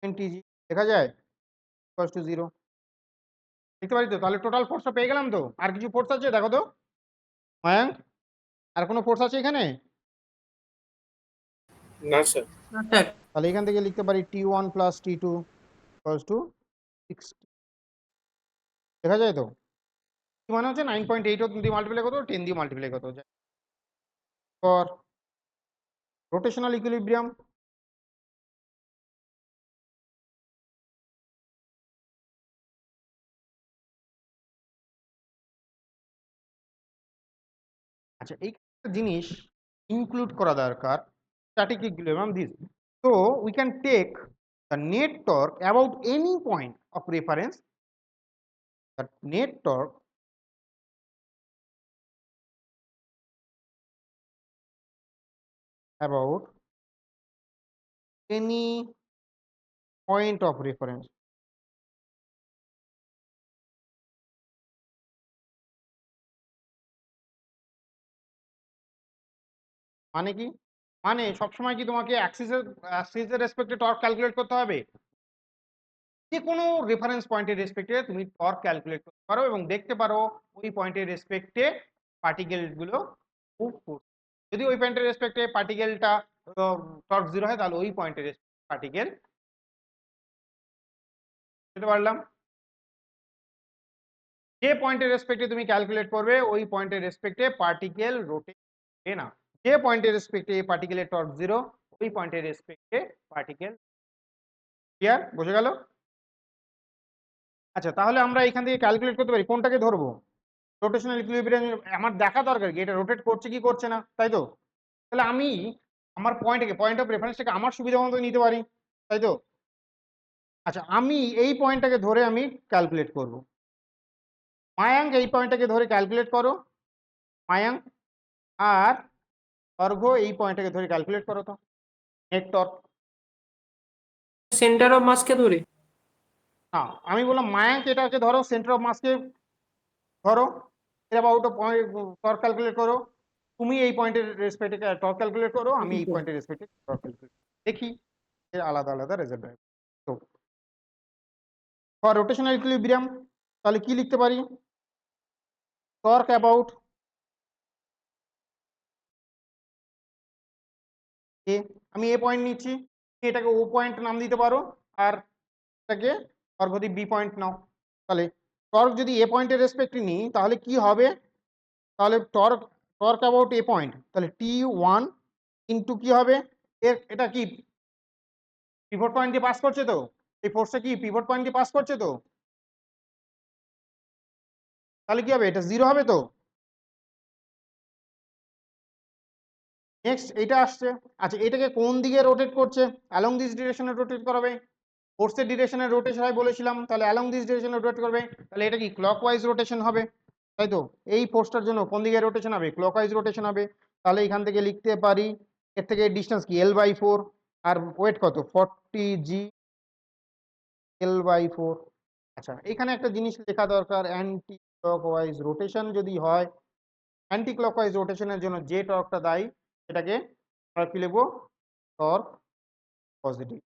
20G, দেখা যায় ইকুয়ালস টু 0, দেখতে পারি তো? তাহলে টোটাল ফোর্সটা পেয়ে গেলাম তো। আর কিছু ফোর্স আছে দেখো তো মায়াঙ্ক, আর কোনো ফোর্স আছে এখানে? না স্যার। না স্যার, তাহলে এখান থেকে লিখতে পারি T1 plus T2 equals to 60, দেখা যায় তো? কি মানে হচ্ছে 9.8 দিয়ে মাল্টিপ্লাই কত, 10 দিয়ে মাল্টিপ্লাই কত যায়। ফর রোটেশনাল ইকুইলিব্রিয়াম, আচ্ছা এই জিনিস ইনক্লুড করা দরকার, static equilibrium this, so we can take the net torque about any point of reference, the net torque about any point of reference, মানে কি? মানে সবসময় কি তোমাকে অ্যাক্সিসের রেসপেক্টে টর্ক ক্যালকুলেট করতে হবে? যে কোনো রেফারেন্স পয়েন্টের রেসপেক্টে তুমি টর্ক ক্যালকুলেট করতে পারো এবং দেখতে পারো ওই পয়েন্টের রেসপেক্টে পার্টিকেলগুলো মুভ করছে। যদি ওই পয়েন্টের রেসপেক্টে পার্টিকেলটা টর্ক 0 হয়, তাহলে ওই পয়েন্টের পার্টিকেল, বুঝতে পারলাম? যে পয়েন্টের রেসপেক্টে তুমি ক্যালকুলেট করবে ওই পয়েন্টের রেসপেক্টে পার্টিকেল রোটেট হবে না। যে পয়েন্টের রেসপেক্টে পার্টিকেলের টর্ক 0, ওই পয়েন্টের রেসপেক্টে পার্টিকেল, ক্লিয়ার? বোঝা গেল? আচ্ছা, তাহলে আমরা এখান থেকে ক্যালকুলেট করতে পারি কোনটাকে ধরবো? রোটেশনাল ইকুইলিব্রিয়াম আমার দেখা দরকার কি এটা রোটেট করছে কি করছে না, তাই তো? তাহলে আমি আমার পয়েন্ট অফ রেফারেন্সটাকে আমার সুবিধা মতো নিতে পারি, তাই তো? আচ্ছা, আমি এই পয়েন্টটাকে ধরে আমি ক্যালকুলেট করব। মায়াঙ্ক এই পয়েন্টটাকে ধরে ক্যালকুলেট করো, মায়াঙ্ক। আর অর্ঘ্য এই পয়েন্টটাকে ধরে ক্যালকুলেট করো তো নেট টর্ক। সেন্টার অফ মাসকে ধরে। না, আমি বললাম মায়াঙ্ক এটাকে ধরো, সেন্টার অফ মাসকে ধরো, এর অ্যাবাউট টর্ক ক্যালকুলেট করো। তুমি এই পয়েন্টের রেসপেক্টে টর্ক ক্যালকুলেট করো, আমি এই পয়েন্টের রেসপেক্টে টর্ক ক্যালকুলেট, দেখি এর আলাদা আলাদা রেজাল্ট হবে। তো ফর রোটেশনাল ইকুইলিব্রিয়াম তাহলে কি লিখতে পারি? টর্ক অ্যাবাউট এ, আমি এ পয়েন্ট নিচ্ছি, এটাকে ও পয়েন্ট নাম দিতে পারো, আর এটাকে অর্ঘ্য বি পয়েন্ট নাও। তাহলে টর্ক যদি এ পয়েন্টের রেসপেক্টে নিই তাহলে কি হবে? তাহলে torque torque about a point, তাহলে T1 ইন্টু কি হবে? এটা কি পিভট পয়েন্ট দিয়ে পাস করছে তো? এই ফোর্সটা কি পিভট পয়েন্ট দিয়ে পাস করছে তো? তাহলে কি হবে? এটা 0 হবে তো? নেক্সট এটা আসছে, আচ্ছা এটাকে কোন দিকে রোটেট করছে? অ্যালং দিস ডিরেকশনে রোটেট করাবে, ফোর্সের ডিরেকশনে রোটেশন হয় বলেছিলাম, তাহলে অ্যালং দিস ডিরেকশনে রোটেট করবে, তাহলে এটা কি ক্লকওয়াইজ রোটেশন হবে, তাই তো? এই ফোর্সটার জন্য কোন দিকে রোটেশন হবে? ক্লকওয়াইজ রোটেশন হবে। তাহলে এখান থেকে লিখতে পারি এর থেকে ডিস্টেন্স কি L/4, আর ওয়েট কত? 40G L/4। আচ্ছা, এখানে একটা জিনিস লেখা দরকার, অ্যান্টি ক্লকওয়াইজ রোটেশন যদি হয়, অ্যান্টি ক্লকওয়াইজ রোটেশনের জন্য যে টর্কটা দায়ী সেটাকে আমরা কি লিখবো? Torque positive.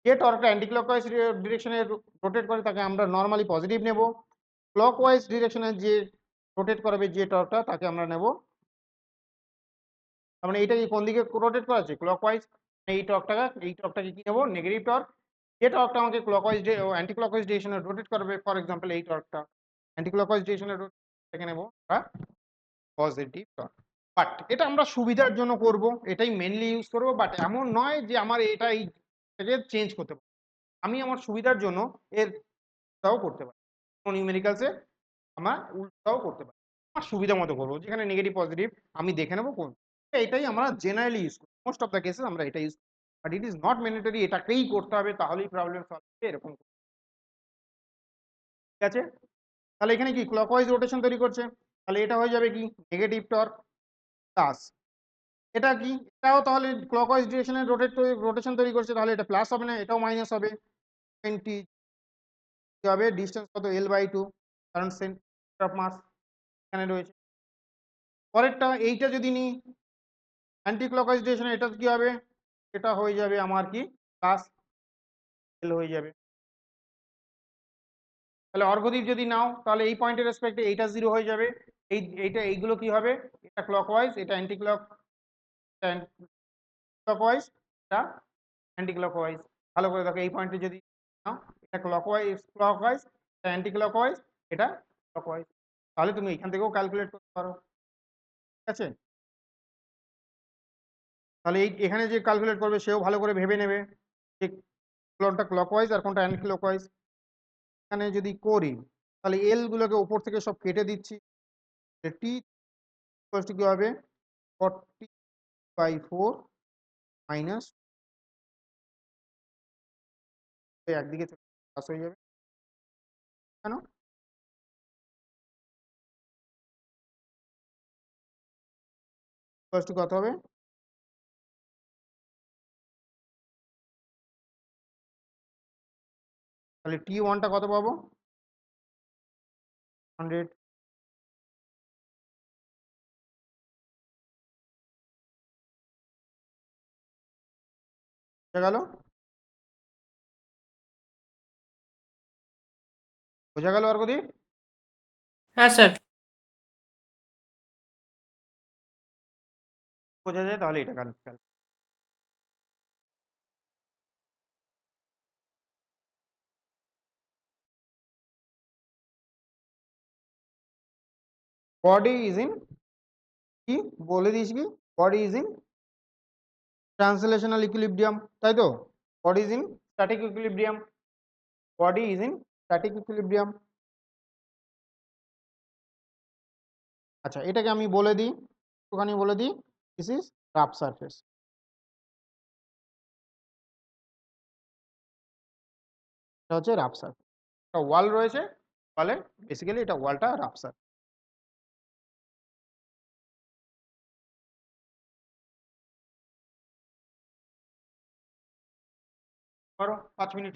যে টর্কটা অ্যান্টি ক্লকওয়াইজ ডিরেকশনে রোটেট করে তাকে আমরা নর্মালি পজিটিভ নেব, ক্লকওয়াইজ ডিরেকশনে যে রোটেট করাবে যে টর্কটা তাকে আমরা নেব, তার মানে এইটা কি কোন দিকে রোটেট করাচ্ছে? ক্লকওয়াইজ। এই টর্কটাকে কি নেব? Negative torque. যে টর্কটা আমাকে ক্লকওয়াইজ অ্যান্টি ক্লকওয়াইজ ডিরেকশনে রোটেট করবে, ফর এক্সাম্পল এই টর্কটা অ্যান্টি ক্লকওয়াইজ ডিরেকশনে রোটেট নেব আমরা পজিটিভ টর্ক। বাট এটা আমরা সুবিধার জন্য করব, এটাই মেনলি ইউজ করব, বাট এমন নয় যে আমার এটাই চেঞ্জ করতে পারি। আমি আমার সুবিধার জন্য এর উল্টাও করতে পারি, নিউমেরিক্যালসে আমার উল্টাও করতে পারি। আমার সুবিধা মতো করবো, যেখানে নেগেটিভ পজিটিভ আমি দেখে নেবো কোন। এটাই আমরা জেনারেলি ইউজ করি, মোস্ট অফ দ্য কেসেস আমরা এটা ইউজ করি, but it is not mandatory এটাকেই করতে হবে তাহলেই প্রবলেম সলভ হবে এরকম। ঠিক আছে, তাহলে এখানে কি ক্লকওয়াইজ রোটেশন তৈরি করছে, তাহলে এটা হয়ে যাবে কি নেগেটিভ টর্ক প্লাস, এটা কি এটাও তাহলে ক্লকওয়াইজ ডিরেকশনে রোটেশন তৈরি করছে, তাহলে এটা প্লাস হবে না, এটাও মাইনাস হবে। 20 কি হবে, ডিস্টেন্স কত L/2, কারণ সেন্টার অফ মাস এখানে রয়েছে। পরেরটা এইটা যদি নিই অ্যান্টি ক্লকওয়াইজ ডিরেকশনে, এটা কি হবে, এটা হয়ে যাবে আমার কি প্লাস L হয়ে যাবে। তাহলে অর্ঘদ্বীপ যদি নাও তাহলে এই পয়েন্টের রেসপেক্টে এইটা 0 হয়ে যাবে, এইগুলো কি হবে, এটা ক্লকওয়াইজ, এটা অ্যান্টি ক্লকওয়াইজ, এটা অ্যান্টি ক্লকওয়াইজ। ভালো করে দেখো এই পয়েন্টে যদি নাও, এটা ক্লকওয়াইজ, এটা অ্যান্টি ক্লকওয়াইজ, এটা ক্লকওয়াইজ, তাহলে তুমি এখান থেকেও ক্যালকুলেট করতে পারো। ঠিক আছে, তাহলে এখানে যে ক্যালকুলেট করবে সেও ভালো করে ভেবে নেবে যে কোনটা ক্লকওয়াইজ আর কোনটা অ্যান্টি ক্লকওয়াইজ। এখানে যদি করি তাহলে এল গুলোকে উপর থেকে সব কেটে দিচ্ছি, টি কি হবে 40/4 মাইনাস, একদিকে প্লাস হয়ে যাবে, কেন কত হবে, তাহলে T1টা কত পাবো 100, বোঝা গেল, বোঝা গেল অর্ঘদীপ? হ্যাঁ স্যার। বোঝা যায় তাহলে এটা ক্যালকুলেট। বডি ইজ ইন কি বলে দিস কি, body is in translational equilibrium, তাই তো, body is in static equilibrium, body is in static equilibrium. আচ্ছা এটাকে আমি বলে দিই, একটুখানি বলে দিই, দিস ইজ রাফ সারফেস, এটা হচ্ছে রাফ সারফেস, একটা ওয়াল রয়েছে, ওয়ালে বেসিক্যালি এটা ওয়ালটা রাফ সারফেস, ধরো 5 মিনিট।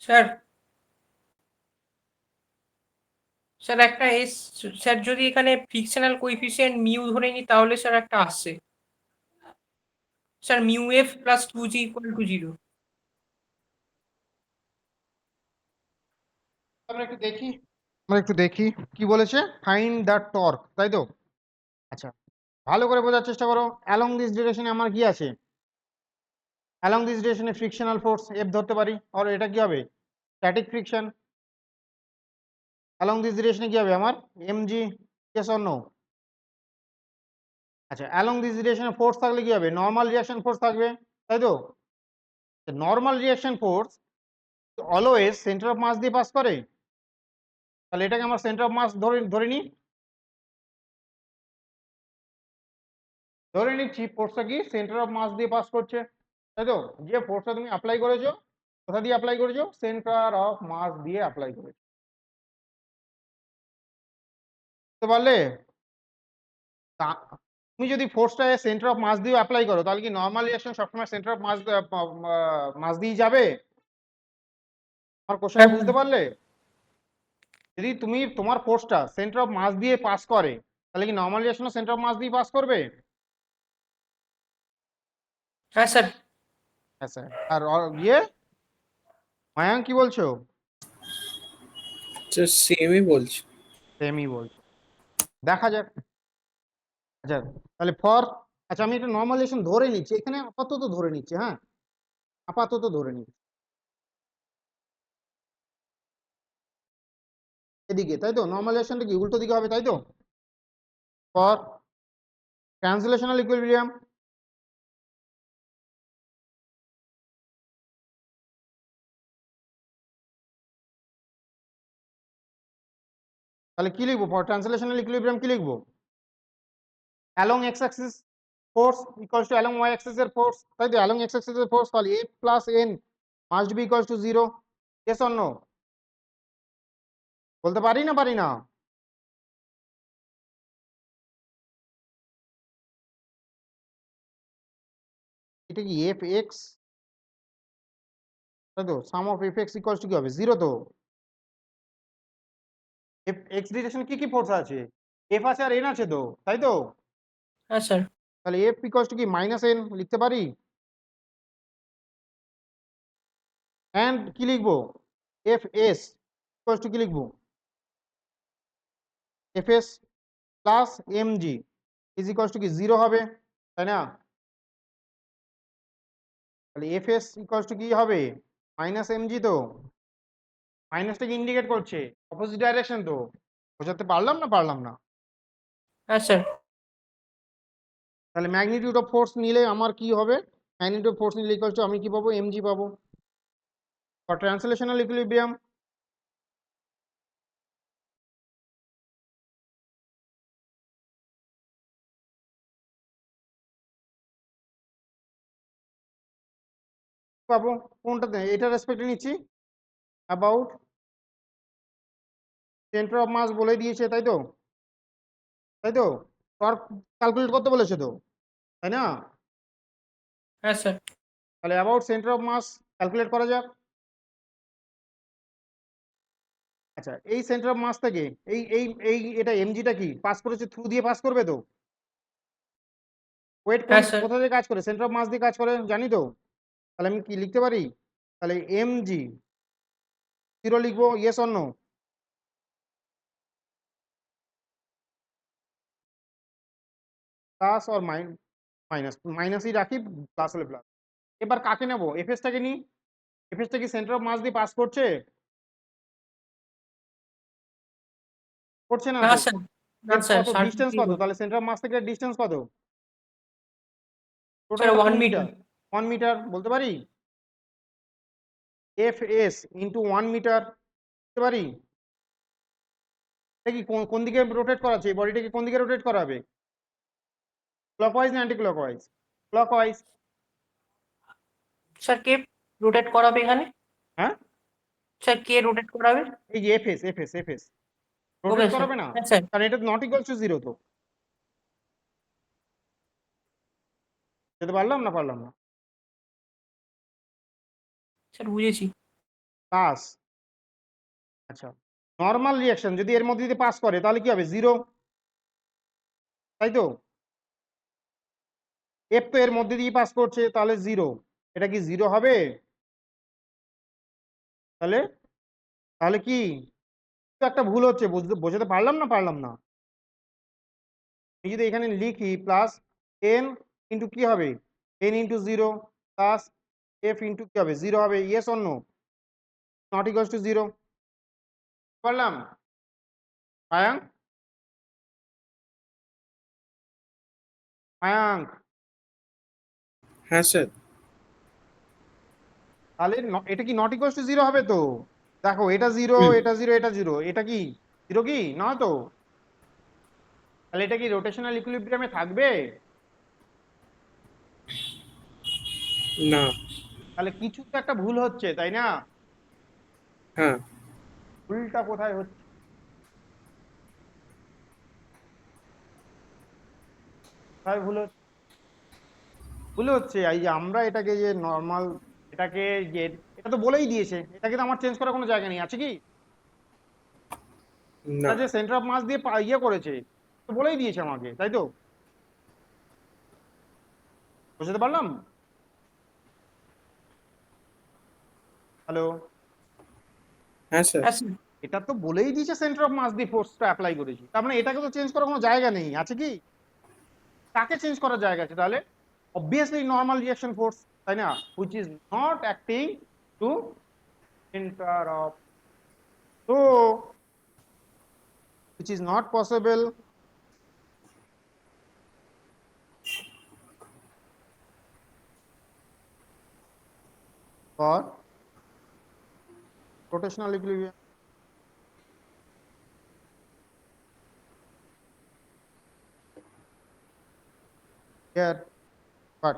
স্যার স্যার একটা এস, স্যার যদি এখানে ফ্রিকশনাল কোএফিসিয়েন্ট মিউ ধরে নিই তাহলে স্যার একটা আসছে sir mu F plus 2g equal to 0। আমরা একটু দেখি কি বলেছে, ফাইন্ড দ্য টর্ক, তাই তো? আচ্ছা, ভালো করে বোঝার চেষ্টা করো। অ্যালং দিস ডিরেকশনে আমার কি আছে? অ্যালং দিস ডিরেকশনে ফ্রিকশনাল ফোর্স এফ ধরতে পারি, আর এটা কি হবে? Static friction. অ্যালং দিস ডিরেকশনে কি হবে আমার? এমজি। Yes or no? আচ্ছা, অ্যালং দিস ডিরেকশনে ফোর্স থাকলে কি হবে? নর্মাল রিঅ্যাকশন ফোর্স থাকবে, তাই তো? Normal reaction force always centre of mass দিয়ে পাস করে। তাহলে এটাকে আমার সেন্টার অফ মাস ধরে নিই, ধরে নিচ্ছি ফোর্সটা কি সেন্টার অফ মাস দিয়ে পাস করছে, তাই তো? যে ফোর্সটা তুমি অ্যাপ্লাই করেছো, কোথা দিয়ে অ্যাপ্লাই করেছো? সেন্টার অফ মাস দিয়ে অ্যাপ্লাই করেছো, বুঝতে পারলে? তুমি যদি ফোর্সটা সেন্টার অফ মাস দিয়ে অ্যাপ্লাই করো, তাহলে কি নর্মাল রিঅ্যাকশন সবসময় সেন্টার অফ মাস মাস দিয়ে যাবে? আমার কোশ্চেনটা বুঝতে পারলে? যদি তুমি তোমার ফোর্সটা সেন্টার অফ মাস দিয়ে পাস করে, তাহলে কি নর্মাল রিঅ্যাকশনও সেন্টার অফ মাস দিয়ে পাস করবে? হ্যাঁ স্যার। হ্যাঁ স্যার। আর ইয়ে মায়াঙ্ক কি বলছো? সেমই বলছি। সেমই বলছো, দেখা যাক। আচ্ছা, তাহলে আচ্ছা আমি এটা নর্মালাইজেশন ধরে নিচ্ছি, এখানে আপাতত ধরে নিচ্ছি, হ্যাঁ আপাতত ধরে নিচ্ছি এদিকে, তাই তো? নর্মালাইজেশনটা কি উল্টো দিকে হবে, তাই তো? ফর ট্রান্সলেশনাল ইকুইলিব্রিয়াম, তাহলে কি লিখবো? ফর ট্রান্সলেশনাল ইকুইলিব্রিয়াম কি লিখবো? Along X axis force equals to along Y axis এর ফোর্স, তাই তো? অ্যালং এক্স অ্যাক্সিস এর ফোর্স, তাহলে F plus N must be equals to 0। Yes or no? বলতে পারি না পারি না? এটা কি এফ এক্স, তাই তো? Sum of F X equals to কি হবে? 0 তো? এফ এক্স ডিরেকশনে কি কি ফোর্স আছে? এফ আছে আর এন আছে তো, তাই তো? হ্যাঁ স্যার। তাহলে এফ ইকুয়ালস টু কি মাইনাস এন লিখতে পারি, এন্ড কি লিখবো? এফ এস ইকুয়ালস টু কি লিখবো? F S plus M G is equals to কি 0 হবে, তাই না? তাহলে এফ এস ইকুয়ালস টু কি হবে? মাইনাস এম জি তো? মাইনাসটাকে ইন্ডিকেট করছে অপোজিট ডাইরেকশন তো। বোঝাতে পারলাম না পারলাম না? হ্যাঁ স্যার। তাহলে ম্যাগনিটিউড অফ ফোর্স নিলে আমার কি হবে? ম্যাগনিটিউড অফ ফোর্স নিলে ইকুয়াল টু আমি কি পাবো? এমজি পাবো। ফর ট্রান্সলেশনাল ইকুইলিব্রিয়াম পাবো কোনটাতে? এটা রেসপেক্টে নিচ্ছি, অ্যাবাউট সেন্টার অফ মাস বলে দিয়েছে, তাই তো? তাই তো? টর্ক ক্যালকুলেট করতে বলেছে তো, তাই না? হ্যাঁ স্যার। তাহলে about centre of mass calculate করা যাক। আচ্ছা, এই সেন্টার অফ মাস থেকে এই এই এই এটা এমজিটা কি পাস করেছে, থ্রু দিয়ে পাস করবে তো? ওয়েট হ্যাঁ স্যার। কোথা দিয়ে কাজ করে? সেন্টার অফ মাস দিয়ে কাজ করে, জানি তো। তাহলে আমি কি লিখতে পারি? তাহলে এমজি 0 লিখবো, yes or no? Plus or minus, মাইনাসই রাখি, প্লাস হলে প্লাস। এবার কাকে নেব? এফএসটাকে নিই। এফএসটা কি সেন্টার অফ মাস দিয়ে পাস করছে? করছে না না তো? স্যার। না এর স্যার, কত ডিস্টেন্স, কত? তাহলে সেন্টার অফ মাস থেকে ডিস্টেন্স কত? Sir total 1 3 metre. Metre. 1 metre বলতে পারি, এফ এস ইন্টু 1 মিটার বলতে পারি। এটা কি কোন দিকে রোটেট করাচ্ছে? এই বডিটাকে কোন দিকে রোটেট করাবে? ক্লকওয়াইজ না অ্যান্টি ক্লকওয়াইজ? ক্লকওয়াইজ। স্যার কে রোটেট করাবে এখানে? হ্যাঁ, স্যার কে রোটেট করাবে? এই যে এফএস এফএস এফএস ওকে রোটেট স্যার। করাবে না? হ্যাঁ স্যার। কারণ এটা নট ইকুয়ালস টু 0 তো। যেতে পারলাম না পারলাম না? স্যার বুঝেছি। প্লাস, আচ্ছা নর্মাল রিয়াকশন যদি এর মধ্যে দিয়ে পাস করে তাহলে কি হবে 0, তাই তো? এফ তো এর মধ্যে দিয়ে পাস করছে তাহলে 0, এটা কি 0 হবে? তাহলে তাহলে কি তো একটা ভুল হচ্ছে, বোঝাতে পারলাম না পারলাম না? আমি যদি এখানে লিখি প্লাস এন ইন্টু কি হবে, N into 0 plus F into কি হবে 0 হবে, yes or no? Not equals to 0, পারলাম? মায়াঙ্ক, মায়াঙ্ক, হ্যাঁ স্যার। তাহলে এটা কি নট ইকুয়ালস টু 0 হবে তো? দেখো এটা 0, এটা 0, এটা 0, এটা কি 0 কি না তো? তাহলে এটা কি রোটেশনাল ইকুইলিব্রিয়ামে থাকবে? না। তাহলে কিছু তো একটা ভুল হচ্ছে, তাই না? হ্যাঁ। ভুলটা কোথায় হচ্ছে? কোথায় ভুল হচ্ছে? ভুল হচ্ছে এই যে আমরা এটাকে যে নর্মাল, এটাকে যে, এটা তো বলেই দিয়েছে, এটাকে তো আমার চেঞ্জ করার কোনো জায়গা নেই, আছে কি? না। এটা যে সেন্টার অফ মাস দিয়ে ইয়ে করেছে, তো বলেই দিয়েছে আমাকে, তাই তো? বুঝতে পারলাম? হ্যালো, হ্যাঁ স্যার। হ্যাঁ স্যার। এটা তো বলেই দিয়েছে সেন্টার অফ মাস দিয়ে ফোর্সটা অ্যাপ্লাই করেছি, তার মানে এটাকে তো চেঞ্জ করার কোনো জায়গা নেই, আছে কি? কাকে চেঞ্জ করার জায়গা আছে তাহলে? অবভিয়াসলি নর্মাল রিঅ্যাকশন ফোর্স, তাই না, which is not acting to centre of, so which is not possible for rotational equilibrium. Here, but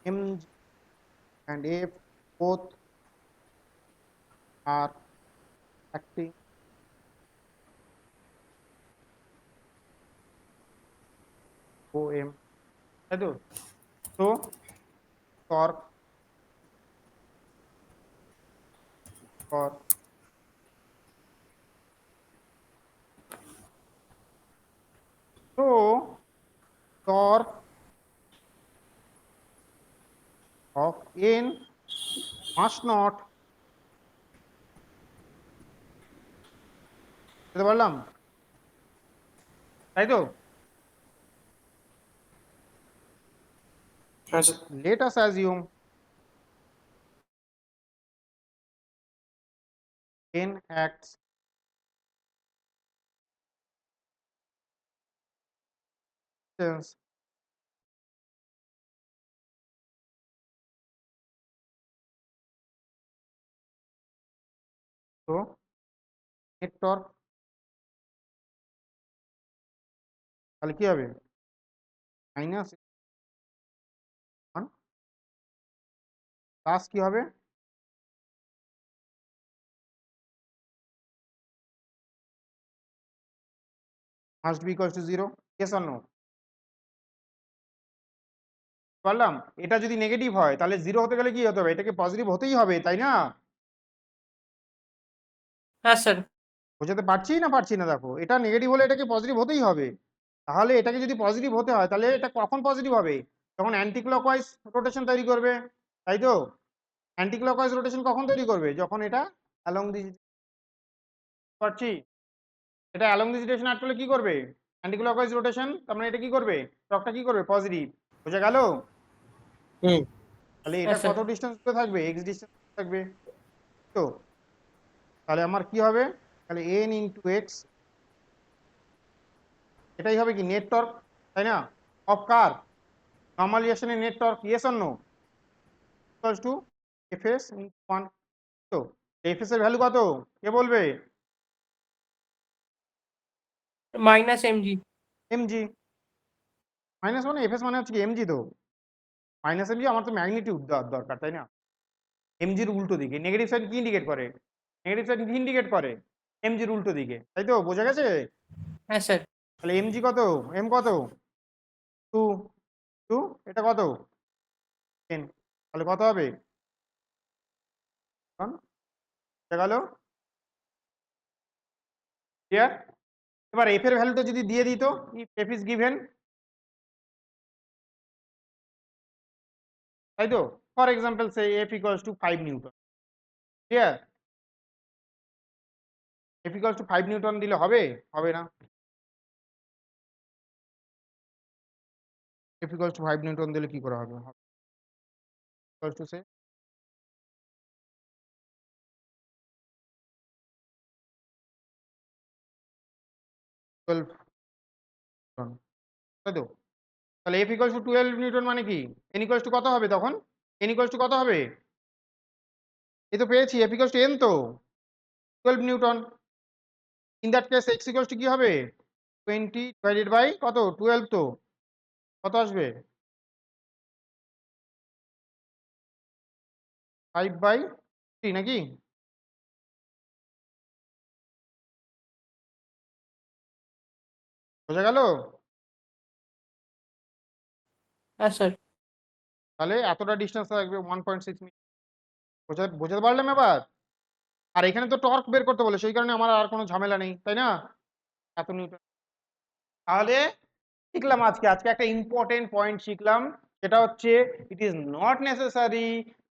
mg and f both are acting OM, তাই তো? So torque for so torque of n must not, বুঝতে পারলাম, তাই তো? হ্যাঁ sir. Let us assume n acts distance so net torque, তাহলে কি হবে মাইনাস 1 প্লাস কি হবে must be equals to 0, yes or no? পারলাম? এটা যদি নেগেটিভ হয় তাহলে 0 হতে গেলে কি হতে হবে, এটাকে পজিটিভ হতেই হবে, তাই না? হ্যাঁ স্যার। বোঝাতে পারছি না পারছি না? দেখো এটা নেগেটিভ হলে এটাকে পজিটিভ হতেই হবে, তাহলে এটাকে যদি পজিটিভ হতে হয় তাহলে এটা কখন পজিটিভ হবে, যখন অ্যান্টি ক্লকওয়াইজ রোটেশন তৈরি করবে, তাই তো? অ্যান্টি ক্লকওয়াইজ রোটেশন কখন তৈরি করবে, যখন এটা অ্যালং দি, পারছি, এটা অ্যালং দিস ডিরেকশন অ্যাড করলে কি করবে, অ্যান্টি ক্লকওয়াইজ রোটেশন, তার মানে এটা কি করবে, টর্কটা কি করবে, পজিটিভ, বোঝা গেল? হুম। তাহলে এটা হ্যাঁ স্যার। কত ডিস্টেন্স থাকবে, এক্স ডিস্টেন্স থাকবে, তো তাহলে আমার কি হবে, তাহলে এন ইন্টু এক্স, এটাই হবে কি নেট টর্ক, তাই না, অফ কার, নর্মাল রিঅ্যাকশনের net torque, yes or no, equals to FS into 1, তো এফএস এর ভ্যালু কত, কে বলবে? Minus MG. এমজি, মাইনাস মানে এফএস মানে হচ্ছে কি এমজি, তো মাইনাস এমজি, আমার তো ম্যাগনিটিউড দেওয়ার দরকার, তাই না? এমজির উল্টো দিকে, নেগেটিভ সাইড কি ইন্ডিকেট করে, নেগেটিভ সাইড কি ইন্ডিকেট করে, এমজির উল্টো দিকে, তাই তো, বোঝা গেছে? হ্যাঁ স্যার। তাহলে এমজি কত, এম কত, 2, 2, এটা কত 10, তাহলে কত হবে গেল ক্লিয়ার? এবার এফ এর ভ্যালুটা যদি দিয়ে দিত, ইফ এফ ইজ গিভেন, তাই তো, for example say F equals to 5 Newton, clear? F equals to 5 Newton দিলে হবে? হবে না। এফ ইকুয়ালস টু 5 নিউটন দিলে কি করে হবে? ইকুয়ালস টু সে 12 নিউটন, তাই তো? তাহলে এফ ইকুয়ালস টু 12 নিউটন মানে কি? এন ইকুয়ালস টু কত হবে তখন? এন ইকুয়ালস টু কত হবে? এই তো পেয়েছি, এফ ইকুয়ালস টু এন তো 12 Newton. In that case x equals to কি হবে? 20 ডিভাইডেড বাই কত? 12 তো কত আসবে? 5/3 নাকি? বোঝা গেল? হ্যাঁ স্যার। তাহলে এতটা ডিস্টেন্স থাকবে 1.6 মিটার। বোঝাতে পারলাম এবার? আর এখানে তো টর্ক বের করতে বলে, সেই কারণে আমার আর কোনো ঝামেলা নেই, তাই না? এত নিউটন। তাহলে শিখলাম আজকে একটা ইম্পর্টেন্ট পয়েন্ট শিখলাম, সেটা হচ্ছে it is not necessary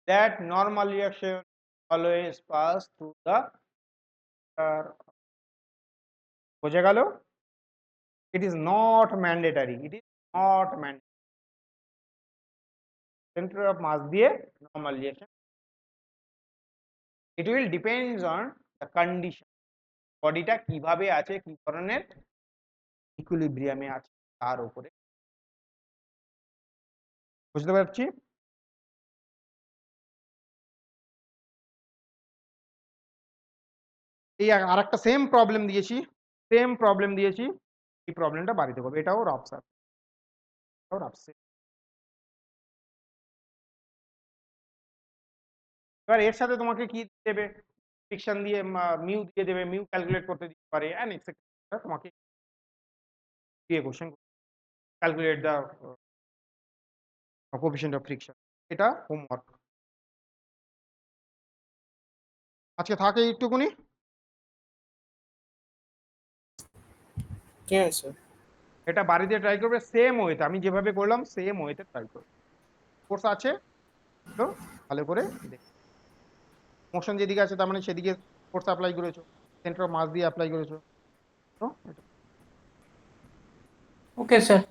that normal reaction always pass through the, বোঝা গেল? It is not mandatory, it is not mandatory. Centre of mass দিয়ে normal reaction, it will depends on the condition, বডিটা কিভাবে আছে, কি ধরনের ইকুইলিব্রিয়ামে আছে তার উপরে। বুঝতে পারছি? এই আর একটা সেম প্রবলেম দিয়েছি, এই প্রবলেমটা বাড়িতে করবে, এটাও রাফ সারফেস। এবার এর সাথে তোমাকে কি দেবে? ফ্রিকশন দিয়ে মিউ দিয়ে দেবে, মিউ ক্যালকুলেট করতে দিতে পারে এন্ড এটসেট্রা। তোমাকে দিয়ে question calculate the coefficient of friction, এটা হোমওয়ার্ক আজকে থাকে এইটুকুনি। হ্যাঁ স্যার। এটা বাড়িতে ট্রাই করবে সেম ওয়েতে, আমি যেভাবে করলাম সেম ওয়েতে ট্রাই করবে। কোর্স আছে তো ভালো করে দেখো, মোশন যেদিকে আছে তার মানে সেদিকে ফোর্স অ্যাপ্লাই করেছো, সেন্টার অফ মাস দিয়ে অ্যাপ্লাই করেছো। তো ওকে স্যার।